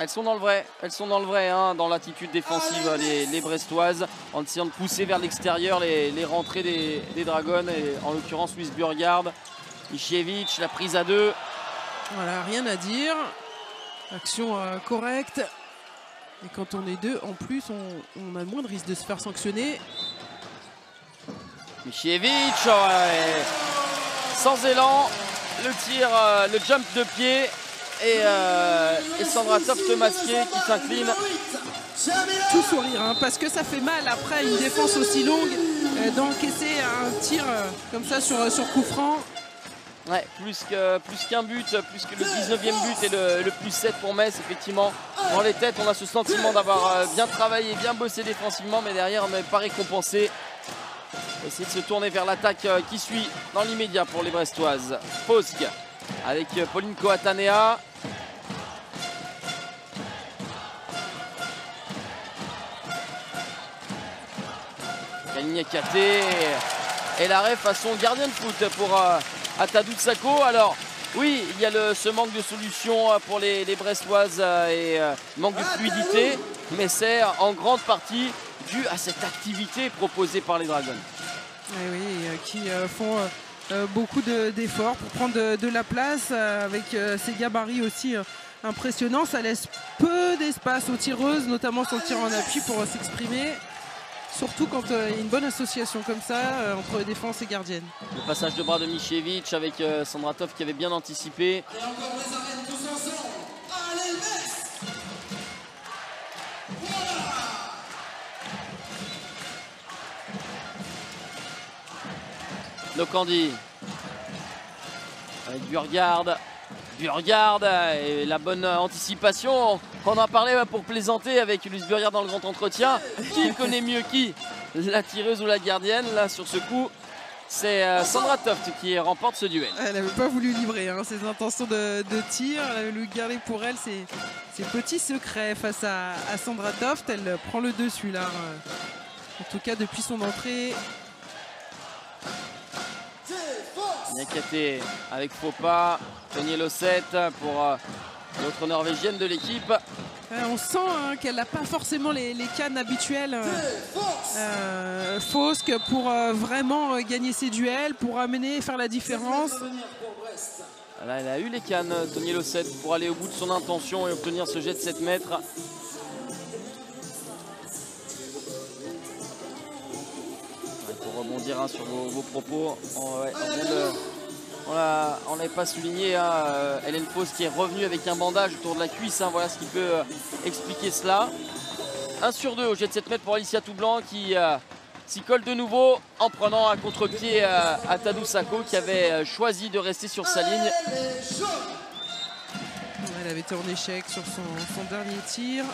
Elles sont dans le vrai hein, dans l'attitude défensive les Brestoises, en essayant de pousser vers l'extérieur les rentrées des Dragons, et en l'occurrence Louise Burgard. Misiewicz, la prise à 2. Voilà, rien à dire. Action correcte. Et quand on est 2, en plus, on a moins de risque de se faire sanctionner. Misiewicz, ouais. Sans élan, le tir, le jump de pied. Et Sandra Toft masquée qui s'incline. Tout sourire, hein, parce que ça fait mal après une défense aussi longue d'encaisser un tir comme ça sur coup franc. Ouais, plus qu'un but, plus que le 19e but et le plus 7 pour Metz, effectivement. Dans les têtes, on a ce sentiment d'avoir bien travaillé, bien bossé défensivement, mais derrière, on n'est pas récompensé. Essayer de se tourner vers l'attaque qui suit dans l'immédiat pour les Brestoises. Fausk avec Pauline Koatanea. Kaliniak Katé et l'arrêt façon gardien de foot pour Atadou Tsako. Alors oui, il y a ce manque de solution pour les Brestoises et manque de fluidité, mais c'est en grande partie dû à cette activité proposée par les Dragons. Oui, qui font beaucoup d'efforts pour prendre de la place avec ces gabarits aussi impressionnants. Ça laisse peu d'espace aux tireuses, notamment sur le tir en appui pour s'exprimer. Surtout quand il y a une bonne association comme ça entre défense et gardienne. Le passage de bras de Misiewicz avec Sandra Toft qui avait bien anticipé. Nokandi avec Burgard et la bonne anticipation. On en parlait pour plaisanter avec Louise Burgard dans le grand entretien. Qui connaît mieux qui, la tireuse ou la gardienne? Là sur ce coup c'est Sandra Toft qui remporte ce duel. Elle n'avait pas voulu livrer ses intentions de tir. Elle avait voulu garder pour elle ses petits secrets face à Sandra Toft. Elle prend le dessus là. En tout cas depuis son entrée. Niakaté avec faux pas, Tony Losset pour l'autre norvégienne de l'équipe. On sent qu'elle n'a pas forcément les cannes habituelles. Fausk pour vraiment gagner ses duels, pour amener et faire la différence. Là, elle a eu les cannes, Tony Losset, pour aller au bout de son intention et obtenir ce jet de 7 mètres. Pour rebondir sur vos propos, on n'avait pas souligné Hélène Fausk qui est revenue avec un bandage autour de la cuisse. Voilà ce qui peut expliquer cela. 1 sur 2 au jet de 7 mètres pour Alicia Toublanc qui s'y colle de nouveau en prenant un contre-pied à Tadou Tsako qui avait choisi de rester sur sa ligne. Elle avait été en échec sur son dernier tir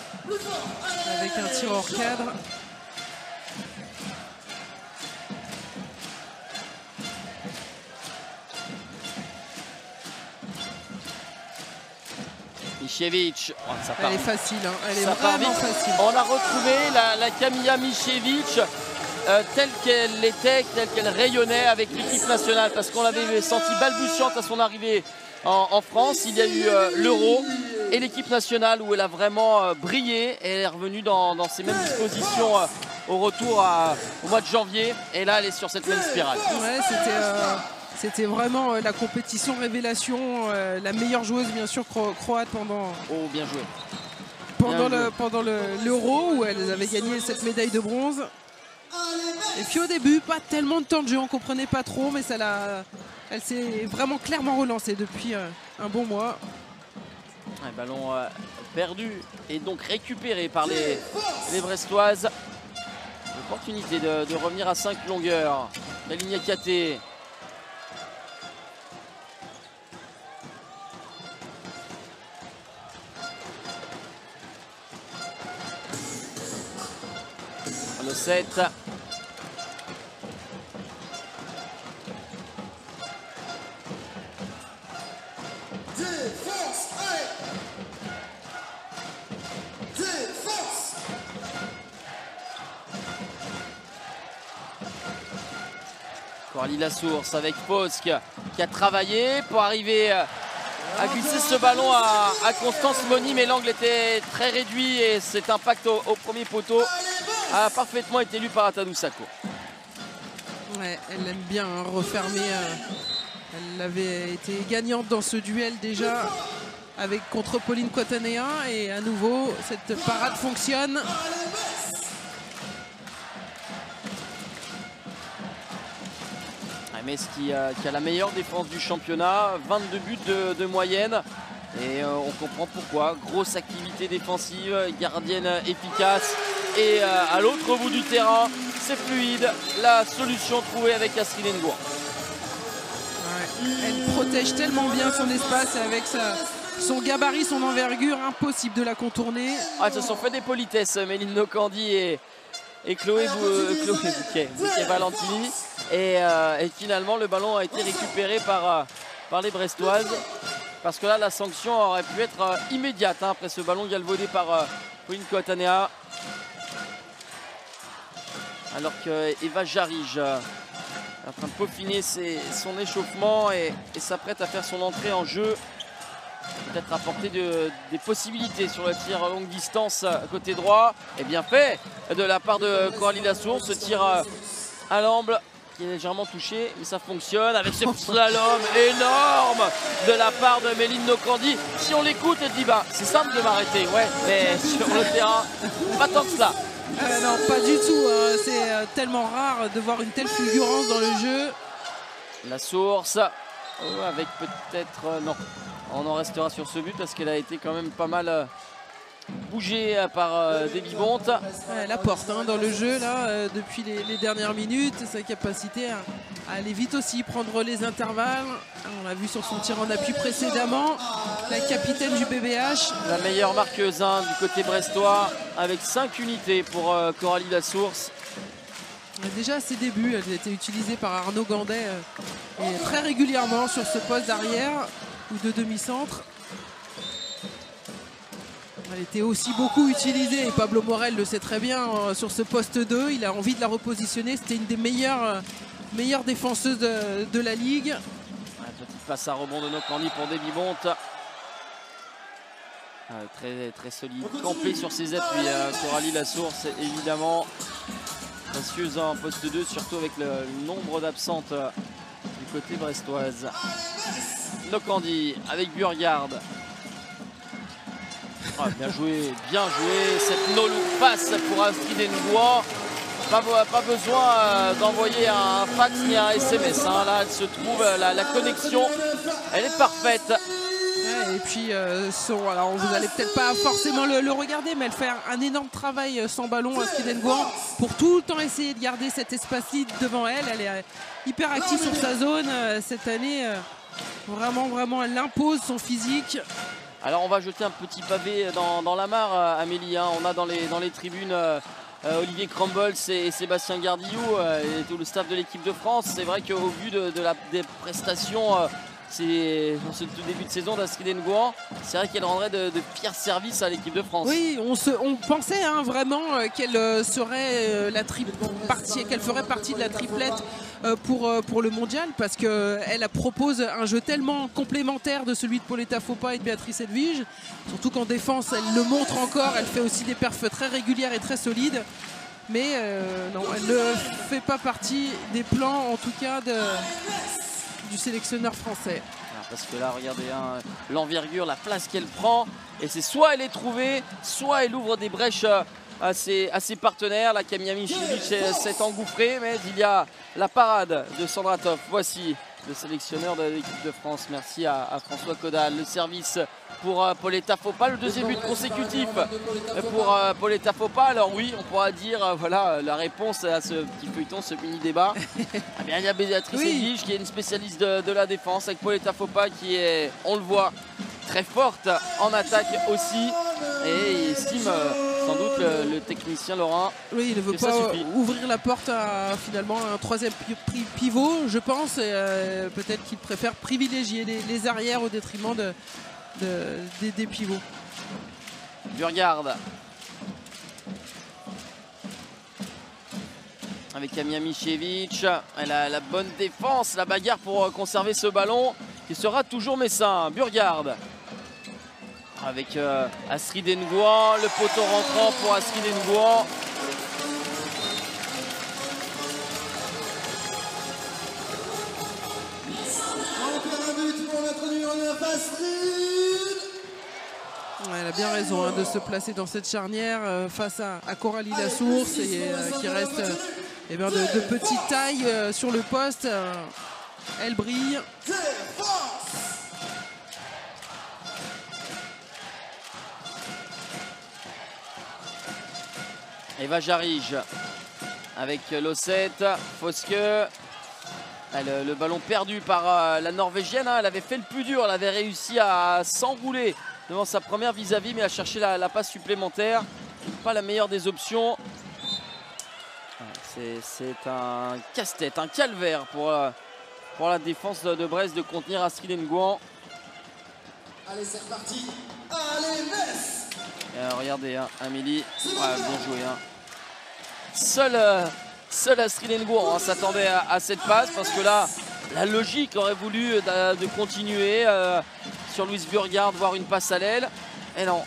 avec un tir hors cadre. Misiewicz, elle est facile, elle est vraiment facile. On a retrouvé la Camilla Misiewicz telle qu'elle était, telle qu'elle rayonnait avec l'équipe nationale, parce qu'on l'avait sentie balbutiante à son arrivée en France. Il y a eu l'Euro et l'équipe nationale où elle a vraiment brillé, et elle est revenue dans ces mêmes dispositions au retour au mois de janvier, et là elle est sur cette même spirale. Ouais, c'était vraiment la compétition révélation, la meilleure joueuse bien sûr croate pendant bien joué. Pendant l'Euro où elle avait gagné cette médaille de bronze. Et puis au début, pas tellement de temps de jeu, on comprenait pas trop, mais elle s'est vraiment clairement relancée depuis un bon mois. Un ballon perdu et donc récupéré par les Brestoises. L'opportunité de revenir à 5 longueurs. La ligne Katé. Le 7. Coralie Lassource avec Fausk qui a travaillé pour arriver a glissé ce ballon à Constance Moni, mais l'angle était très réduit et cet impact au premier poteau a parfaitement été lu par Atadou Sako. Ouais, elle aime bien refermer. Elle avait été gagnante dans ce duel déjà contre Pauline Cotanea et à nouveau cette parade fonctionne. Metz qui a la meilleure défense du championnat, 22 buts de moyenne et on comprend pourquoi. Grosse activité défensive, gardienne efficace et à l'autre bout du terrain c'est fluide, la solution trouvée avec Astrid Ngoua. Ouais, elle protège tellement bien son espace avec son gabarit, son envergure, impossible de la contourner. Ah, elles se sont fait des politesses, Méline Nokandi et Chloé Valentini. Et finalement le ballon a été récupéré par les Brestoises. Parce que là la sanction aurait pu être immédiate hein, après ce ballon galvaudé par Pauline Cotanea. Alors que Eva Jarige est en train de peaufiner son échauffement et s'apprête à faire son entrée en jeu. Peut-être apporter des possibilités sur le tir à longue distance côté droit. Et bien fait de la part de Coralie Lassource. Ce tir à l'amble qui est légèrement touché, mais ça fonctionne avec ce slalom énorme de la part de Méline Nokandi. Si on l'écoute, elle dit bah c'est simple de m'arrêter, ouais, mais sur le terrain, pas tant que cela. Non, pas du tout. C'est tellement rare de voir une telle fulgurance dans le jeu. La source, avec peut-être non. On en restera sur ce but parce qu'elle a été quand même pas mal bougée par Debbie Bonte. Elle apporte hein, dans le jeu là depuis les dernières minutes, sa capacité à aller vite aussi, prendre les intervalles. On l'a vu sur son tir en appui précédemment. La capitaine du BBH. La meilleure marqueuse hein, du côté brestois avec 5 unités pour Coralie Lassource. Déjà à ses débuts, elle a été utilisée par Arnaud Gandet et très régulièrement sur ce poste d'arrière ou de demi-centre. Elle était aussi beaucoup utilisée et Pablo Morel le sait très bien sur ce poste 2. Il a envie de la repositionner. C'était une des meilleures défenseuses de la ligue. Petite passe à rebond de Nokandi pour Debbie Bonte. Très, très solide. Campée sur ses appuis. Coralie Lassource évidemment. Précieuse en poste 2, surtout avec le nombre d'absentes du côté brestoise. Nokandi avec Burgard. Oh, bien joué. Cette no-look passe pour Astrid Ngoua. Pas besoin d'envoyer un fax ni un SMS. Hein. Là, elle se trouve, la connexion, elle est parfaite. Ouais, et puis, alors vous n'allez peut-être pas forcément le regarder, mais elle fait un énorme travail sans ballon, Astrid Ngoua, pour tout le temps essayer de garder cet espace libre devant elle. Elle est hyper active sur sa zone cette année. Vraiment, elle impose son physique. Alors on va jeter un petit pavé dans la mare, Amélie. Hein. On a dans les tribunes Olivier Crumbles et Sébastien Gardillou et tout le staff de l'équipe de France. C'est vrai qu'au vu des prestations dans ce tout début de saison d'Astrid Ngoua, c'est vrai qu'elle rendrait de fiers services à l'équipe de France. Oui, on pensait hein, vraiment qu'elle serait qu'elle ferait partie de la triplette pour le mondial, parce qu'elle propose un jeu tellement complémentaire de celui de Pauletta Fopa et de Béatrice Edwige, surtout qu'en défense elle le montre encore, elle fait aussi des perfs très régulières et très solides, mais non, elle ne fait pas partie des plans en tout cas du sélectionneur français. Parce que là regardez hein, l'envergure, la place qu'elle prend, et c'est soit elle est trouvée, soit elle ouvre des brèches à ses partenaires. La Kamia Michelic s'est engouffrée, mais il y a la parade de Sandra Toff. Voici le sélectionneur de l'équipe de France. Merci à François Caudal. Le service pour Pauletta Fopa, le deuxième but consécutif pour Pauletta Fopa. Alors oui, on pourra dire voilà la réponse à ce petit feuilleton, ce mini débat. Eh bien, il y a Béatrice Edwige qui est une spécialiste de la défense, avec Pauletta Fopa qui est, on le voit, très forte en attaque aussi, et il estime sans doute le technicien Laurent. Oui, il ne veut pas ouvrir la porte à finalement un troisième pivot, je pense. Peut-être qu'il préfère privilégier les arrières au détriment des pivots. Burgard avec Kamia Michelic. Elle a la bonne défense, la bagarre pour conserver ce ballon. qui sera toujours messin. Burgard avec Astrid Nguyen, le poteau rentrant pour Astrid Nguyen. Elle a bien raison de se placer dans cette charnière face à Coralie Lassource et qui reste eh bien, de petite taille sur le poste. Elle brille. Eva Jarige avec Lossette, Foske. Le ballon perdu par la Norvégienne. Elle avait fait le plus dur, elle avait réussi à s'enrouler devant sa première vis-à-vis, mais à chercher la passe supplémentaire. Pas la meilleure des options. C'est un casse-tête, un calvaire pour la défense de Brest de contenir Astrid Nguyen. Allez, c'est reparti. Allez, Metz. Regardez, hein, Amélie, bien joué. Hein. Seul Astrid Nguyen s'attendait à cette passe, parce que là, la logique aurait voulu de continuer sur Louise Burgard, voir une passe à l'aile. Et non,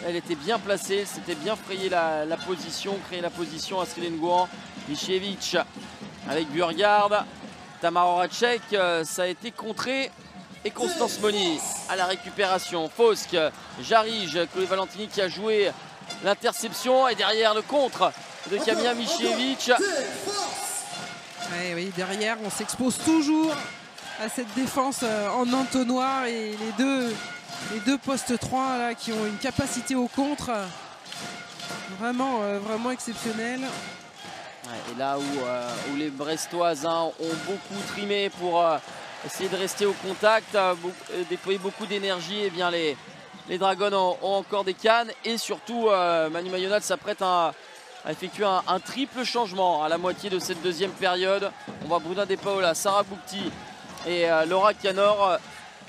elle était bien placée, c'était bien frayé la position, créer la position à Astrid Nguyen. Michievich avec Burgard, Tamara Horacek, ça a été contré. Et Constance Monnier à la récupération. Fosk, Jarige, Chloé Valentini qui a joué l'interception. Et derrière le contre de Kamia Michievich. Oui, derrière, on s'expose toujours à cette défense en entonnoir. Et les deux postes 3 là, qui ont une capacité au contre vraiment exceptionnelle. Et là où les Brestoises ont beaucoup trimé pour essayer de rester au contact, déployer beaucoup d'énergie, et bien les Dragons ont encore des cannes. Et surtout, Manu Mayonnaud s'apprête à effectuer un triple changement à la moitié de cette deuxième période. On voit Bruna De Paola, Sarah Boukti et Laura Canor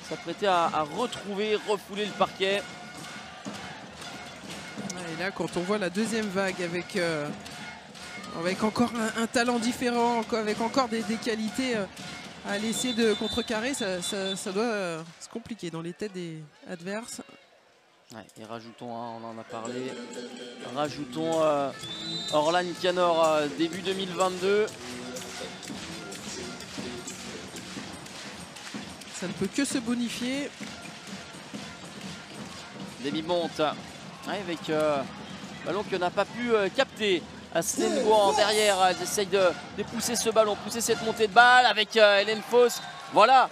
s'apprêter à refouler le parquet. Et là, quand on voit la deuxième vague avec encore un talent différent, avec encore des qualités à l'essayer de contrecarrer, ça doit se compliquer dans les têtes des adverses. Ouais, et rajoutons, on en a parlé, rajoutons Orlan Canor début 2022. Ça ne peut que se bonifier. Demi-monte avec ballon qu'on n'a pas pu capter. Astrid Nguyen derrière, elle essaye de pousser ce ballon, pousser cette montée de balle avec Hélène Fosk. Voilà,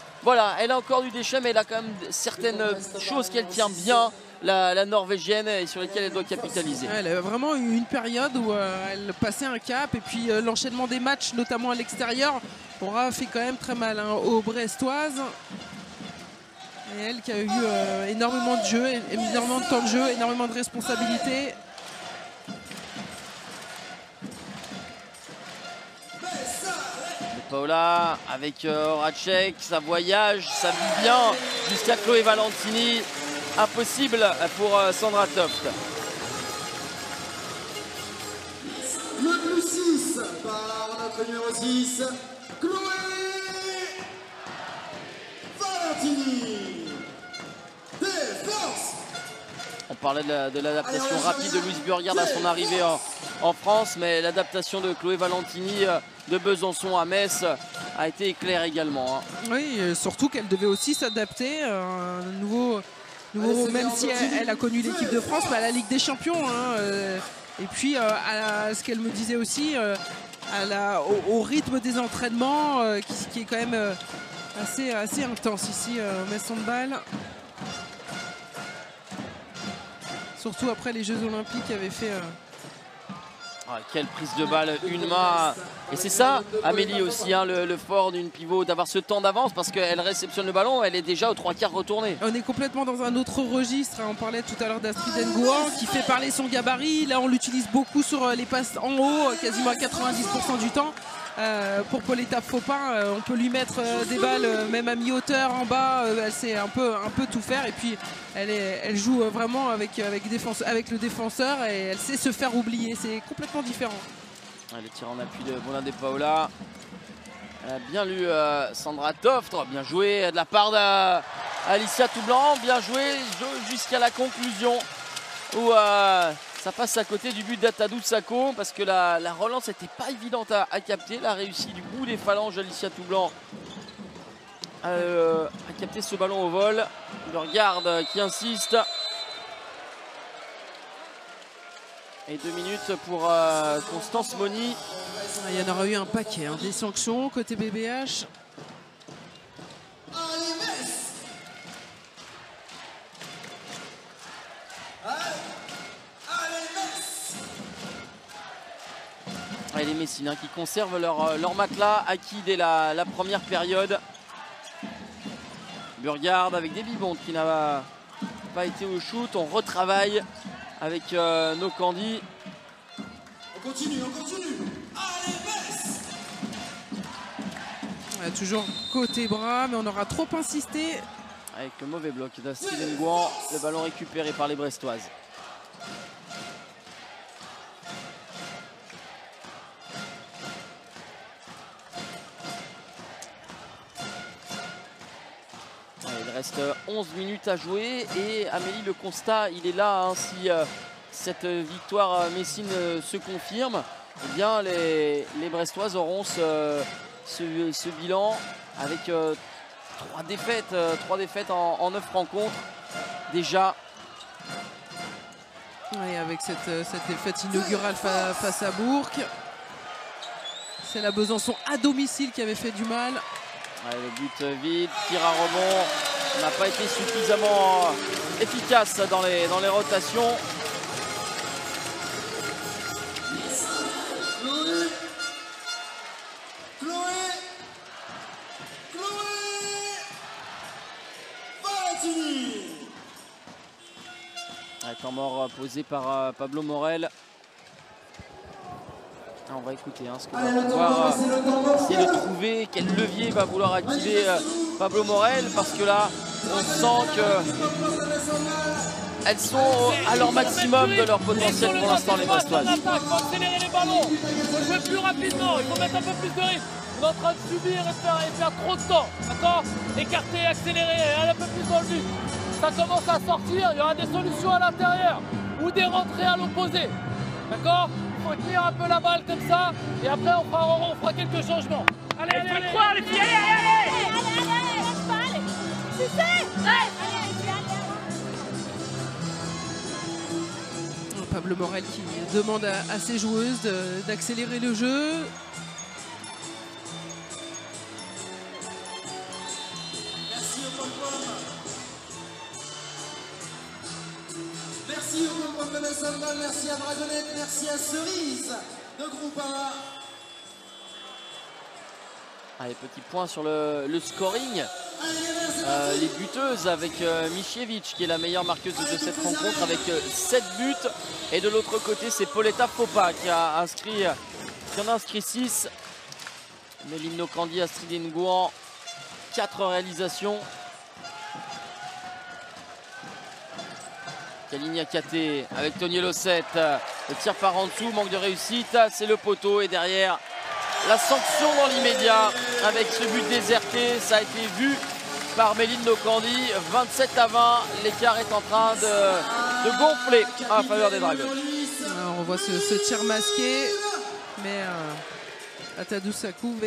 elle a encore du déchet, mais elle a quand même certaines choses qu'elle tient bien, la Norvégienne, et sur lesquelles elle doit capitaliser. Elle a vraiment eu une période où elle passait un cap, et puis l'enchaînement des matchs, notamment à l'extérieur, aura fait quand même très mal aux Brestoises. Et elle qui a eu énormément de jeux, énormément de temps de jeu, énormément de responsabilités. Paola avec Horacek, ça voyage, ça vit bien jusqu'à Chloé Valentini. Impossible pour Sandra Toft. Le plus 6 par notre numéro 6, Chloé Valentini. Défense. On parlait de l'adaptation rapide de Louise Burgard à son arrivée en France, mais l'adaptation de Chloé Valentini de Besançon à Metz a été éclair également. Oui, surtout qu'elle devait aussi s'adapter à un nouveau même si elle a connu l'équipe de France, mais à la Ligue des Champions. Et puis à ce qu'elle me disait aussi, au rythme des entraînements, qui est quand même assez intense ici au Metz Handball. Surtout après les Jeux Olympiques qui avaient fait... quelle prise de balle, une main. Et c'est ça, Amélie aussi, le fort d'une pivot, d'avoir ce temps d'avance, parce qu'elle réceptionne le ballon, elle est déjà aux 3/4 retournée. On est complètement dans un autre registre. On parlait tout à l'heure d'Astrid Nguyen qui fait parler son gabarit. Là, on l'utilise beaucoup sur les passes en haut, quasiment à 90% du temps. Pour Pauletta Fopin, on peut lui mettre des balles même à mi-hauteur, en bas. Elle sait un peu tout faire. Et puis, elle joue vraiment avec le défenseur, et elle sait se faire oublier. C'est complètement différent. Le tir en appui de Bruna De Paola. Elle a bien lu Sandra Toft, bien joué de la part d'Alicia Toublanc, bien joué jusqu'à la conclusion où ça passe à côté du but d'Atadou Sako parce que la relance n'était pas évidente à capter. Elle a réussi du bout des phalanges Alicia Toublanc à capter ce ballon au vol. Burgard qui insiste. Et 2 minutes pour Constance Moni. Il y en aura eu un paquet, hein, des sanctions côté BBH. Et les Messines qui conservent leur matelas acquis dès la première période. Burgard avec des bibondes qui n'a pas été au shoot. On retravaille avec nos Candy. On continue. Allez, baisse. Toujours côté bras, mais on aura trop insisté. Avec le mauvais bloc d'Astrid Nguyen, le ballon récupéré par les Brestoises. Il reste 11 minutes à jouer et Amélie, le constat il est là, hein, si cette victoire Messine se confirme, eh bien les Brestoises auront ce bilan avec 3 défaites en 9 rencontres déjà. Et avec cette défaite inaugurale face à Bourg. C'est la Besançon à domicile qui avait fait du mal. Ouais, le but vide, tir à rebond, n'a pas été suffisamment efficace dans les rotations. Temps mort posé par Pablo Morel. On va écouter ce que va pouvoir essayer de trouver, quel levier va vouloir activer Pablo Morel, parce que là on sent qu'elles sont à leur maximum de leur potentiel pour l'instant, les Brestoises. Il faut accélérer les ballons, il faut jouer plus rapidement, il faut mettre un peu plus de rythme. On est en train de subir et faire trop de temps, d'accord? Écarter, accélérer, aller un peu plus dans le but. Ça commence à sortir, il y aura des solutions à l'intérieur ou des rentrées à l'opposé. D'accord? Il faut tenir un peu la balle comme ça et après on fera quelques changements. Allez, allez, croire les filles, Pablo Morel qui demande à ses joueuses d'accélérer le jeu. Merci au groupe de Sandal, merci à Dragonnette, merci à Cerise de Groupama. Allez, petit point sur le scoring. Les buteuses avec Michievich qui est la meilleure marqueuse de cette rencontre avec 7 buts. Et de l'autre côté, c'est Pauletta Popa qui en a inscrit 6. Méline Nokandi, Astrid Nguyen, 4 réalisations. Kaline Katé avec Tony Lossette, le tir par en dessous, manque de réussite, c'est le poteau et derrière la sanction dans l'immédiat avec ce but déserté, ça a été vu par Méline Nokandi, 27-20, l'écart est en train de gonfler en faveur des Dragons. Alors on voit ce tir masqué, mais Atadou Sako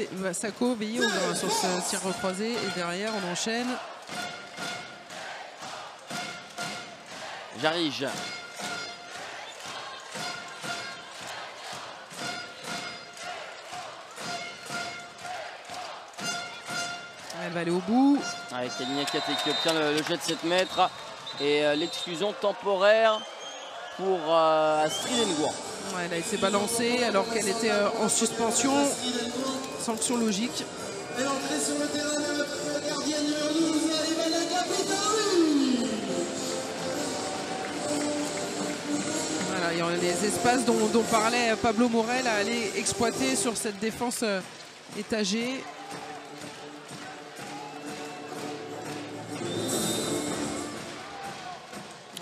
veille au grain sur ce tir recroisé et derrière on enchaîne. Jarige. Elle va aller au bout. Avec Kaline Katé qui obtient le jet de 7 mètres et l'exclusion temporaire pour Astrid Nguyen. Ouais, elle a été balancée alors qu'elle était en suspension. Sanction logique. Et l'entrée sur le terrain de notre gardienne numéro 12, Ivana Capitani. Voilà, il y a les espaces dont parlait Pablo Morel à aller exploiter sur cette défense étagée.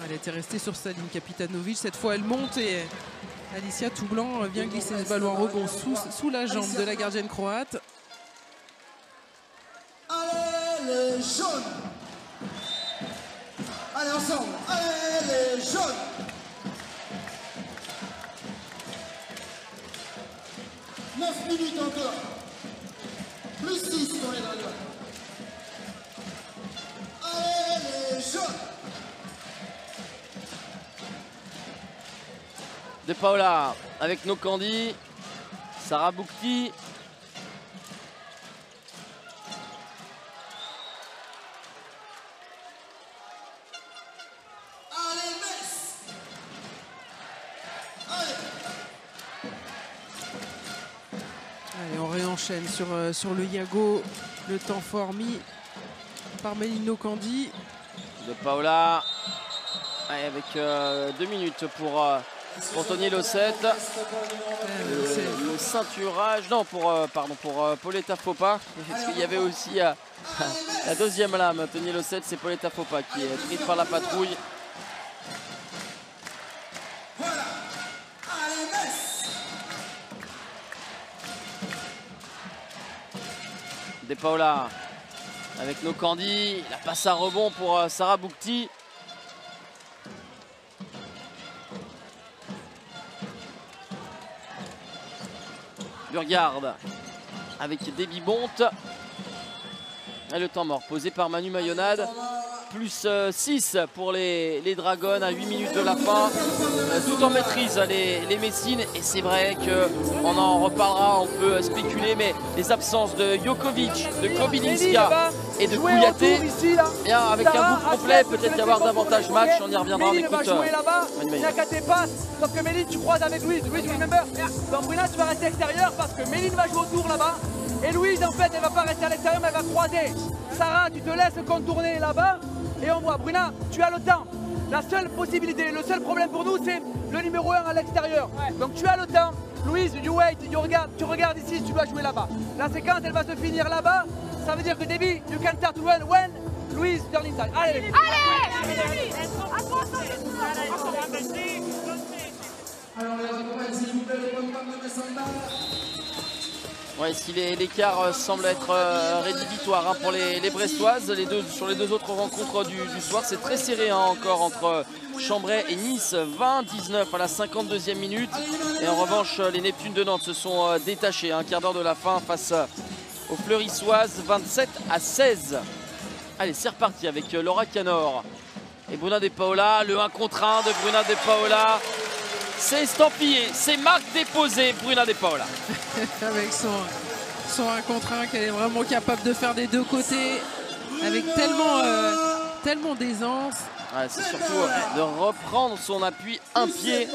Elle était restée sur sa ligne, Kapitanovic. Cette fois, elle monte et Alicia Toublanc vient glisser ce ballon en rebond sous la jambe de la gardienne croate. les jaunes. Allez, ensemble. Allez, les jaunes. « 9 minutes encore. Plus 6 pour les dragons. Allez, les jaunes. De Paola avec Nokandi, Sarah Boukti. Allez, Metz. Allez. Allez, on réenchaîne sur le Yago. Le temps fort mis par Méline Nokandi. De Paola. Allez, avec 2 minutes pour Tony Lossette. Le ceinturage, non, pour Pauletta Fopa. Parce qu'il y avait aussi la deuxième lame, Tony Lossette, c'est Pauletta Fopa qui est prise par la patrouille. Voilà. Allez, Metz. De Paola avec Nokandi. La passe à rebond pour Sarah Boukti. Burgarde avec Déby Bonte. Et le temps mort posé par Manu Mayonade. Plus 6 pour les Dragons à 8 minutes de la fin. Tout en maîtrise les Messines. Et c'est vrai qu'on en reparlera, on peut spéculer. Mais les absences de Jokovic, de Kobylinska et de Kouyaté, bien, avec un groupe complet, peut-être y avoir davantage match. On y reviendra en écoute. Il n'y a qu'à tes passes, sauf que Méline tu croises avec Louise. Louise, remember. Donc Bruna, tu vas rester à l'extérieur parce que Méline va jouer autour là-bas. Et Louise, en fait, elle va pas rester à l'extérieur, mais elle va croiser. Sarah, tu te laisses contourner là-bas. Et on voit, Bruna, tu as le temps. La seule possibilité, le seul problème pour nous, c'est le numéro 1 à l'extérieur. Ouais. Donc tu as le temps. Louise, you wait, tu regardes ici si tu dois jouer là-bas. La séquence, elle va se finir là-bas. Ça veut dire que Déby, you can start to run when Louise turn inside. Allez, allez. Alors, les accompagne, s'il vous plaît, les bonnes femmes de Messamba. Ouais, si l'écart semble être rédhibitoire hein, pour les Brestoises, sur les deux autres rencontres du soir, c'est très serré hein, encore entre Chambray et Nice, 20-19 à la 52e minute. Et en revanche, les Neptunes de Nantes se sont détachés, un quart d'heure de la fin face aux Fleurissoises, 27-16. Allez, c'est reparti avec Laura Canor et Bruna De Paola, le 1 contre 1 de Bruna De Paola. C'est estampillé, c'est marque déposée, Bruna De Paola. Avec son 1 contre 1 qu'elle est vraiment capable de faire des deux côtés avec tellement d'aisance. Ouais, c'est surtout de reprendre son appui un pied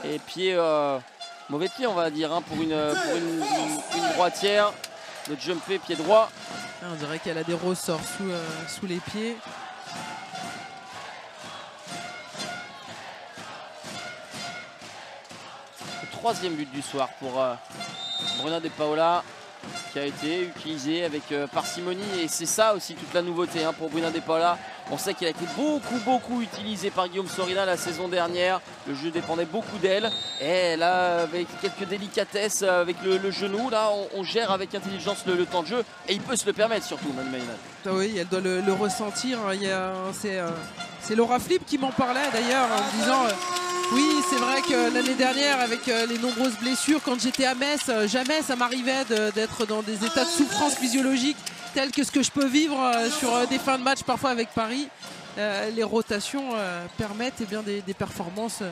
et pied mauvais pied on va dire hein, pour une droitière de jumper pied droit. On dirait qu'elle a des ressorts sous les pieds. Troisième but du soir pour Bruna De Paola qui a été utilisé avec parcimonie et c'est ça aussi toute la nouveauté hein, pour Bruna De Paola. On sait qu'elle a été beaucoup utilisée par Guillaume Sorina la saison dernière. Le jeu dépendait beaucoup d'elle et là avec quelques délicatesses avec le genou là on gère avec intelligence le temps de jeu et il peut se le permettre surtout Manu Mayonade. Ah oui, elle doit le ressentir. C'est Laura Flip qui m'en parlait d'ailleurs en me disant oui, c'est vrai que l'année dernière, avec les nombreuses blessures, quand j'étais à Metz, jamais ça m'arrivait d'être dans des états de souffrance physiologique tels que ce que je peux vivre sur des fins de match parfois avec Paris. Les rotations permettent eh bien, des performances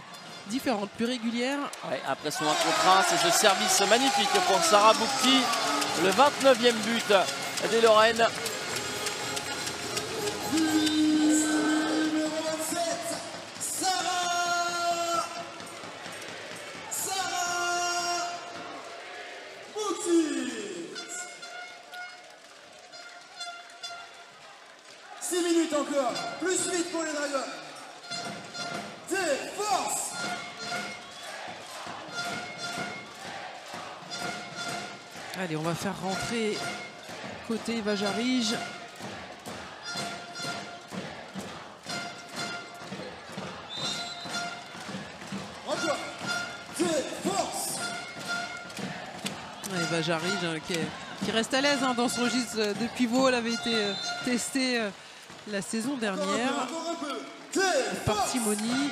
différentes, plus régulières. Ouais, après son 1 contre 1, c'est ce service magnifique pour Sarah Boukti, le 29e but des Lorraines. Encore, plus 8 pour les Dragons. Des forces. Allez, on va faire rentrer côté Eva Jarige. Encore, des forces. Eva Jarige qui qui reste à l'aise hein, dans son registre de pivot. Elle avait été testée la saison dernière par Timoni.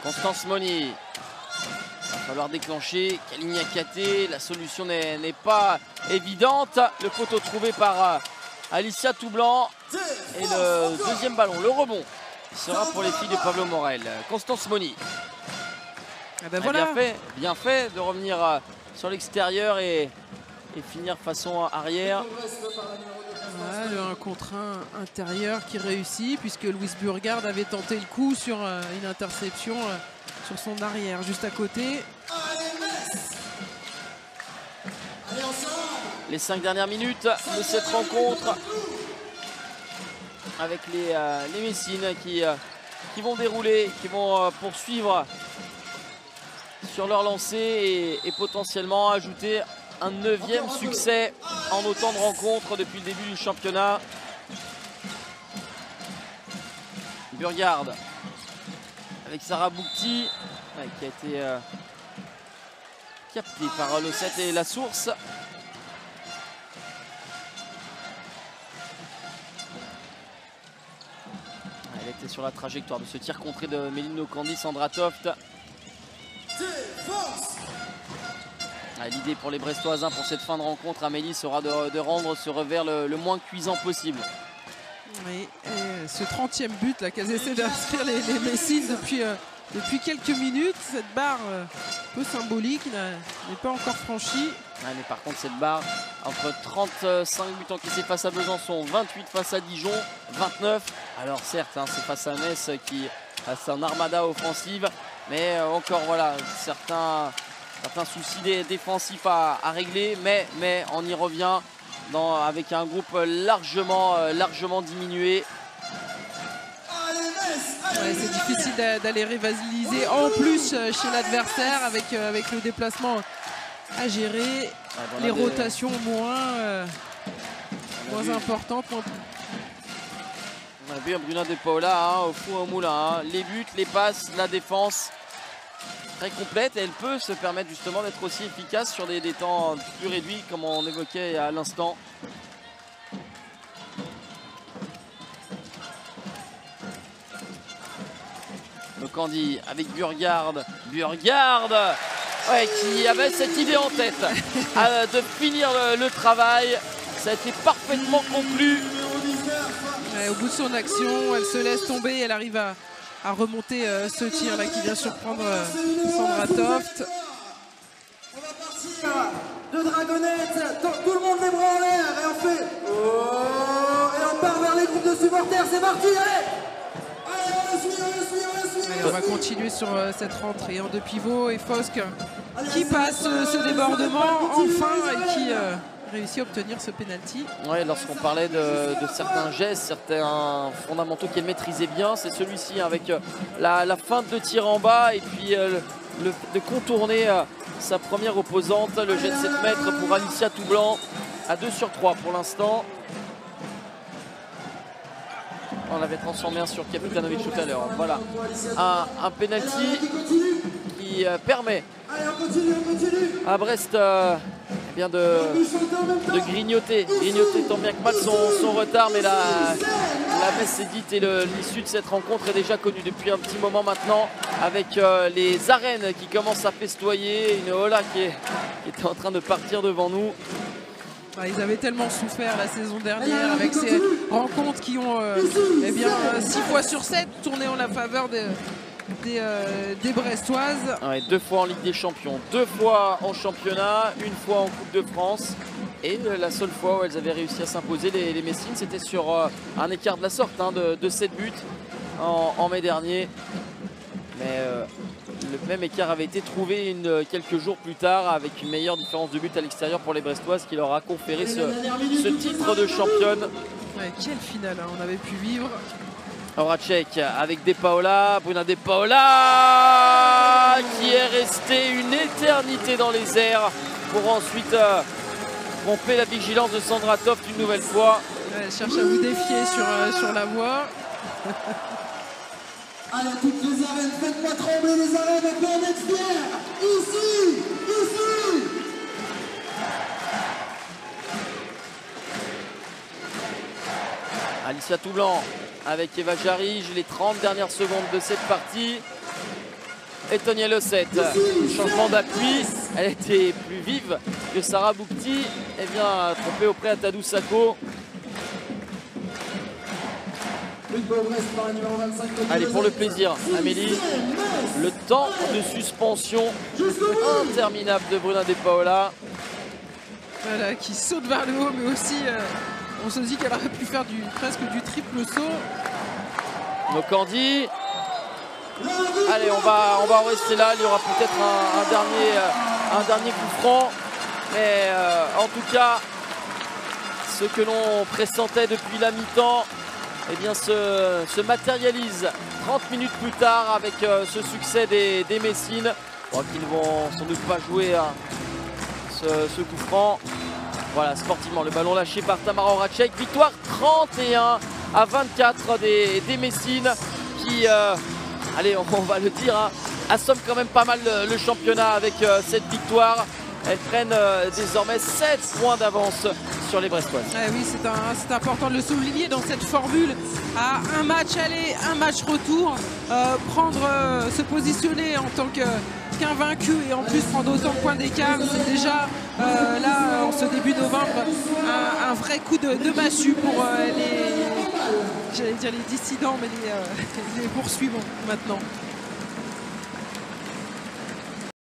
Constance Moni. Il va falloir déclencher. Kalinia Katé, la solution n'est pas évidente. Le poteau trouvé par Alicia Toublanc. Et le deuxième ballon, le rebond, sera pour les filles de Pablo Morel. Constance Moni. Ah ben voilà. Bien fait de revenir sur l'extérieur et finir façon arrière. Voilà, le 1 contre 1 intérieur qui réussit puisque Louise Burgard avait tenté le coup sur une interception sur son arrière juste à côté. Les 5 dernières minutes de cette rencontre avec les Messines qui vont dérouler, qui vont poursuivre sur leur lancée et potentiellement ajouter un 9e succès en autant de rencontres depuis le début du championnat. Burgard avec Sarah Boukti qui a été captée par le 7 et la source. Elle était sur la trajectoire de ce tir contré de Méline Nokandi. Sandra Toft. L'idée pour les Brestoises pour cette fin de rencontre, Amélie, sera de rendre ce revers le moins cuisant possible. Oui, et ce 30e but là qu'elles essaient d'inscrire les Messines depuis quelques minutes, cette barre un peu symbolique n'est pas encore franchie. Mais par contre cette barre entre 35 buts encaissés face à Besançon, 28 face à Dijon, 29. Alors certes c'est face à Metz qui a un armada offensive, mais encore voilà certains soucis défensifs à régler, mais on y revient avec un groupe largement diminué. Ouais, c'est difficile d'aller rivaliser en plus chez l'adversaire avec le déplacement à gérer, les rotations moins importantes. On a vu Bruna De Paula au fou au moulin, les buts, les passes, la défense très complète, et elle peut se permettre justement d'être aussi efficace sur des temps plus réduits comme on évoquait à l'instant. Nokandi avec Burgard qui avait cette idée en tête de finir le travail. Ça a été parfaitement conclu. Ouais, au bout de son action, elle se laisse tomber, elle arrive à remonter ce tir là qui vient surprendre Sandra Toft. On va partir de Dragonette, tout le monde les bras en l'air et on fait oh, et on part vers les groupes de supporters, c'est parti, allez, on le suit. Allez, on va continuer sur cette rentrée en deux pivots et Fosque qui passe ce débordement enfin et qui réussit à obtenir ce penalty. Ouais, lorsqu'on parlait de certains gestes, certains fondamentaux qu'elle maîtrisait bien, c'est celui-ci avec la feinte de tir en bas et puis de contourner sa première opposante, le jet de 7 mètres pour Alicia Toublanc à 2/3 pour l'instant. On l'avait transformé sur Kapitanovic tout à l'heure. Voilà, un penalty qui permet à Brest de grignoter tant bien que mal son retard, mais la messe est dite et l'issue de cette rencontre est déjà connue depuis un petit moment maintenant, avec les arènes qui commencent à festoyer, une Ola qui était en train de partir devant nous. Ils avaient tellement souffert la saison dernière avec ces rencontres qui ont 6 fois sur 7 tourné en la faveur des Brestoises. Ouais, 2 fois en Ligue des Champions, 2 fois en championnat, 1 fois en Coupe de France. Et la seule fois où elles avaient réussi à s'imposer, les Messines, c'était sur un écart de la sorte de 7 buts en mai dernier. Mais le même écart avait été trouvé quelques jours plus tard avec une meilleure différence de but à l'extérieur pour les Brestoises qui leur a conféré ce titre de championne. Ouais, quelle finale on avait pu vivre. Horacek avec De Paola, Bruna De Paola qui est resté une éternité dans les airs pour ensuite romper la vigilance de Sandra Toft une nouvelle fois. Elle cherche à vous défier sur la voie. Allez, toutes les arènes, faites-moi trembler les arènes, on peut en être fiers. Ici, ici. Alicia Toublanc avec Eva Jarige, les 30 dernières secondes de cette partie. Et Tonia Losset, changement d'appui, elle était plus vive que Sarah Boukti, et bien trompée auprès à Tadou Sako. Allez, pour le plaisir, Amélie, le temps de suspension interminable de Bruna De Paola. Voilà, qui saute vers le haut, mais aussi on se dit qu'elle aurait pu faire presque du triple saut. Nokandi. Allez, on va en rester là. Il y aura peut-être un dernier coup franc. Mais en tout cas, ce que l'on pressentait depuis la mi-temps, eh bien, se matérialise 30 minutes plus tard avec ce succès des Messines. Bon, qui ne vont sans doute pas jouer ce coup franc. Voilà, sportivement, le ballon lâché par Tamara Horacek. Victoire 31-24 des Messines qui, allez, on va le dire, hein, assomment quand même pas mal le championnat avec cette victoire. Elles prennent désormais 7 points d'avance sur les Brestoises. Oui, c'est important de le souligner dans cette formule. À un match aller, un match retour, se positionner en tant qu'un vaincu et en plus prendre autant de points d'écart, c'est déjà là, en ce début novembre, un vrai coup de massue pour j'allais dire les dissidents, mais les poursuivants maintenant.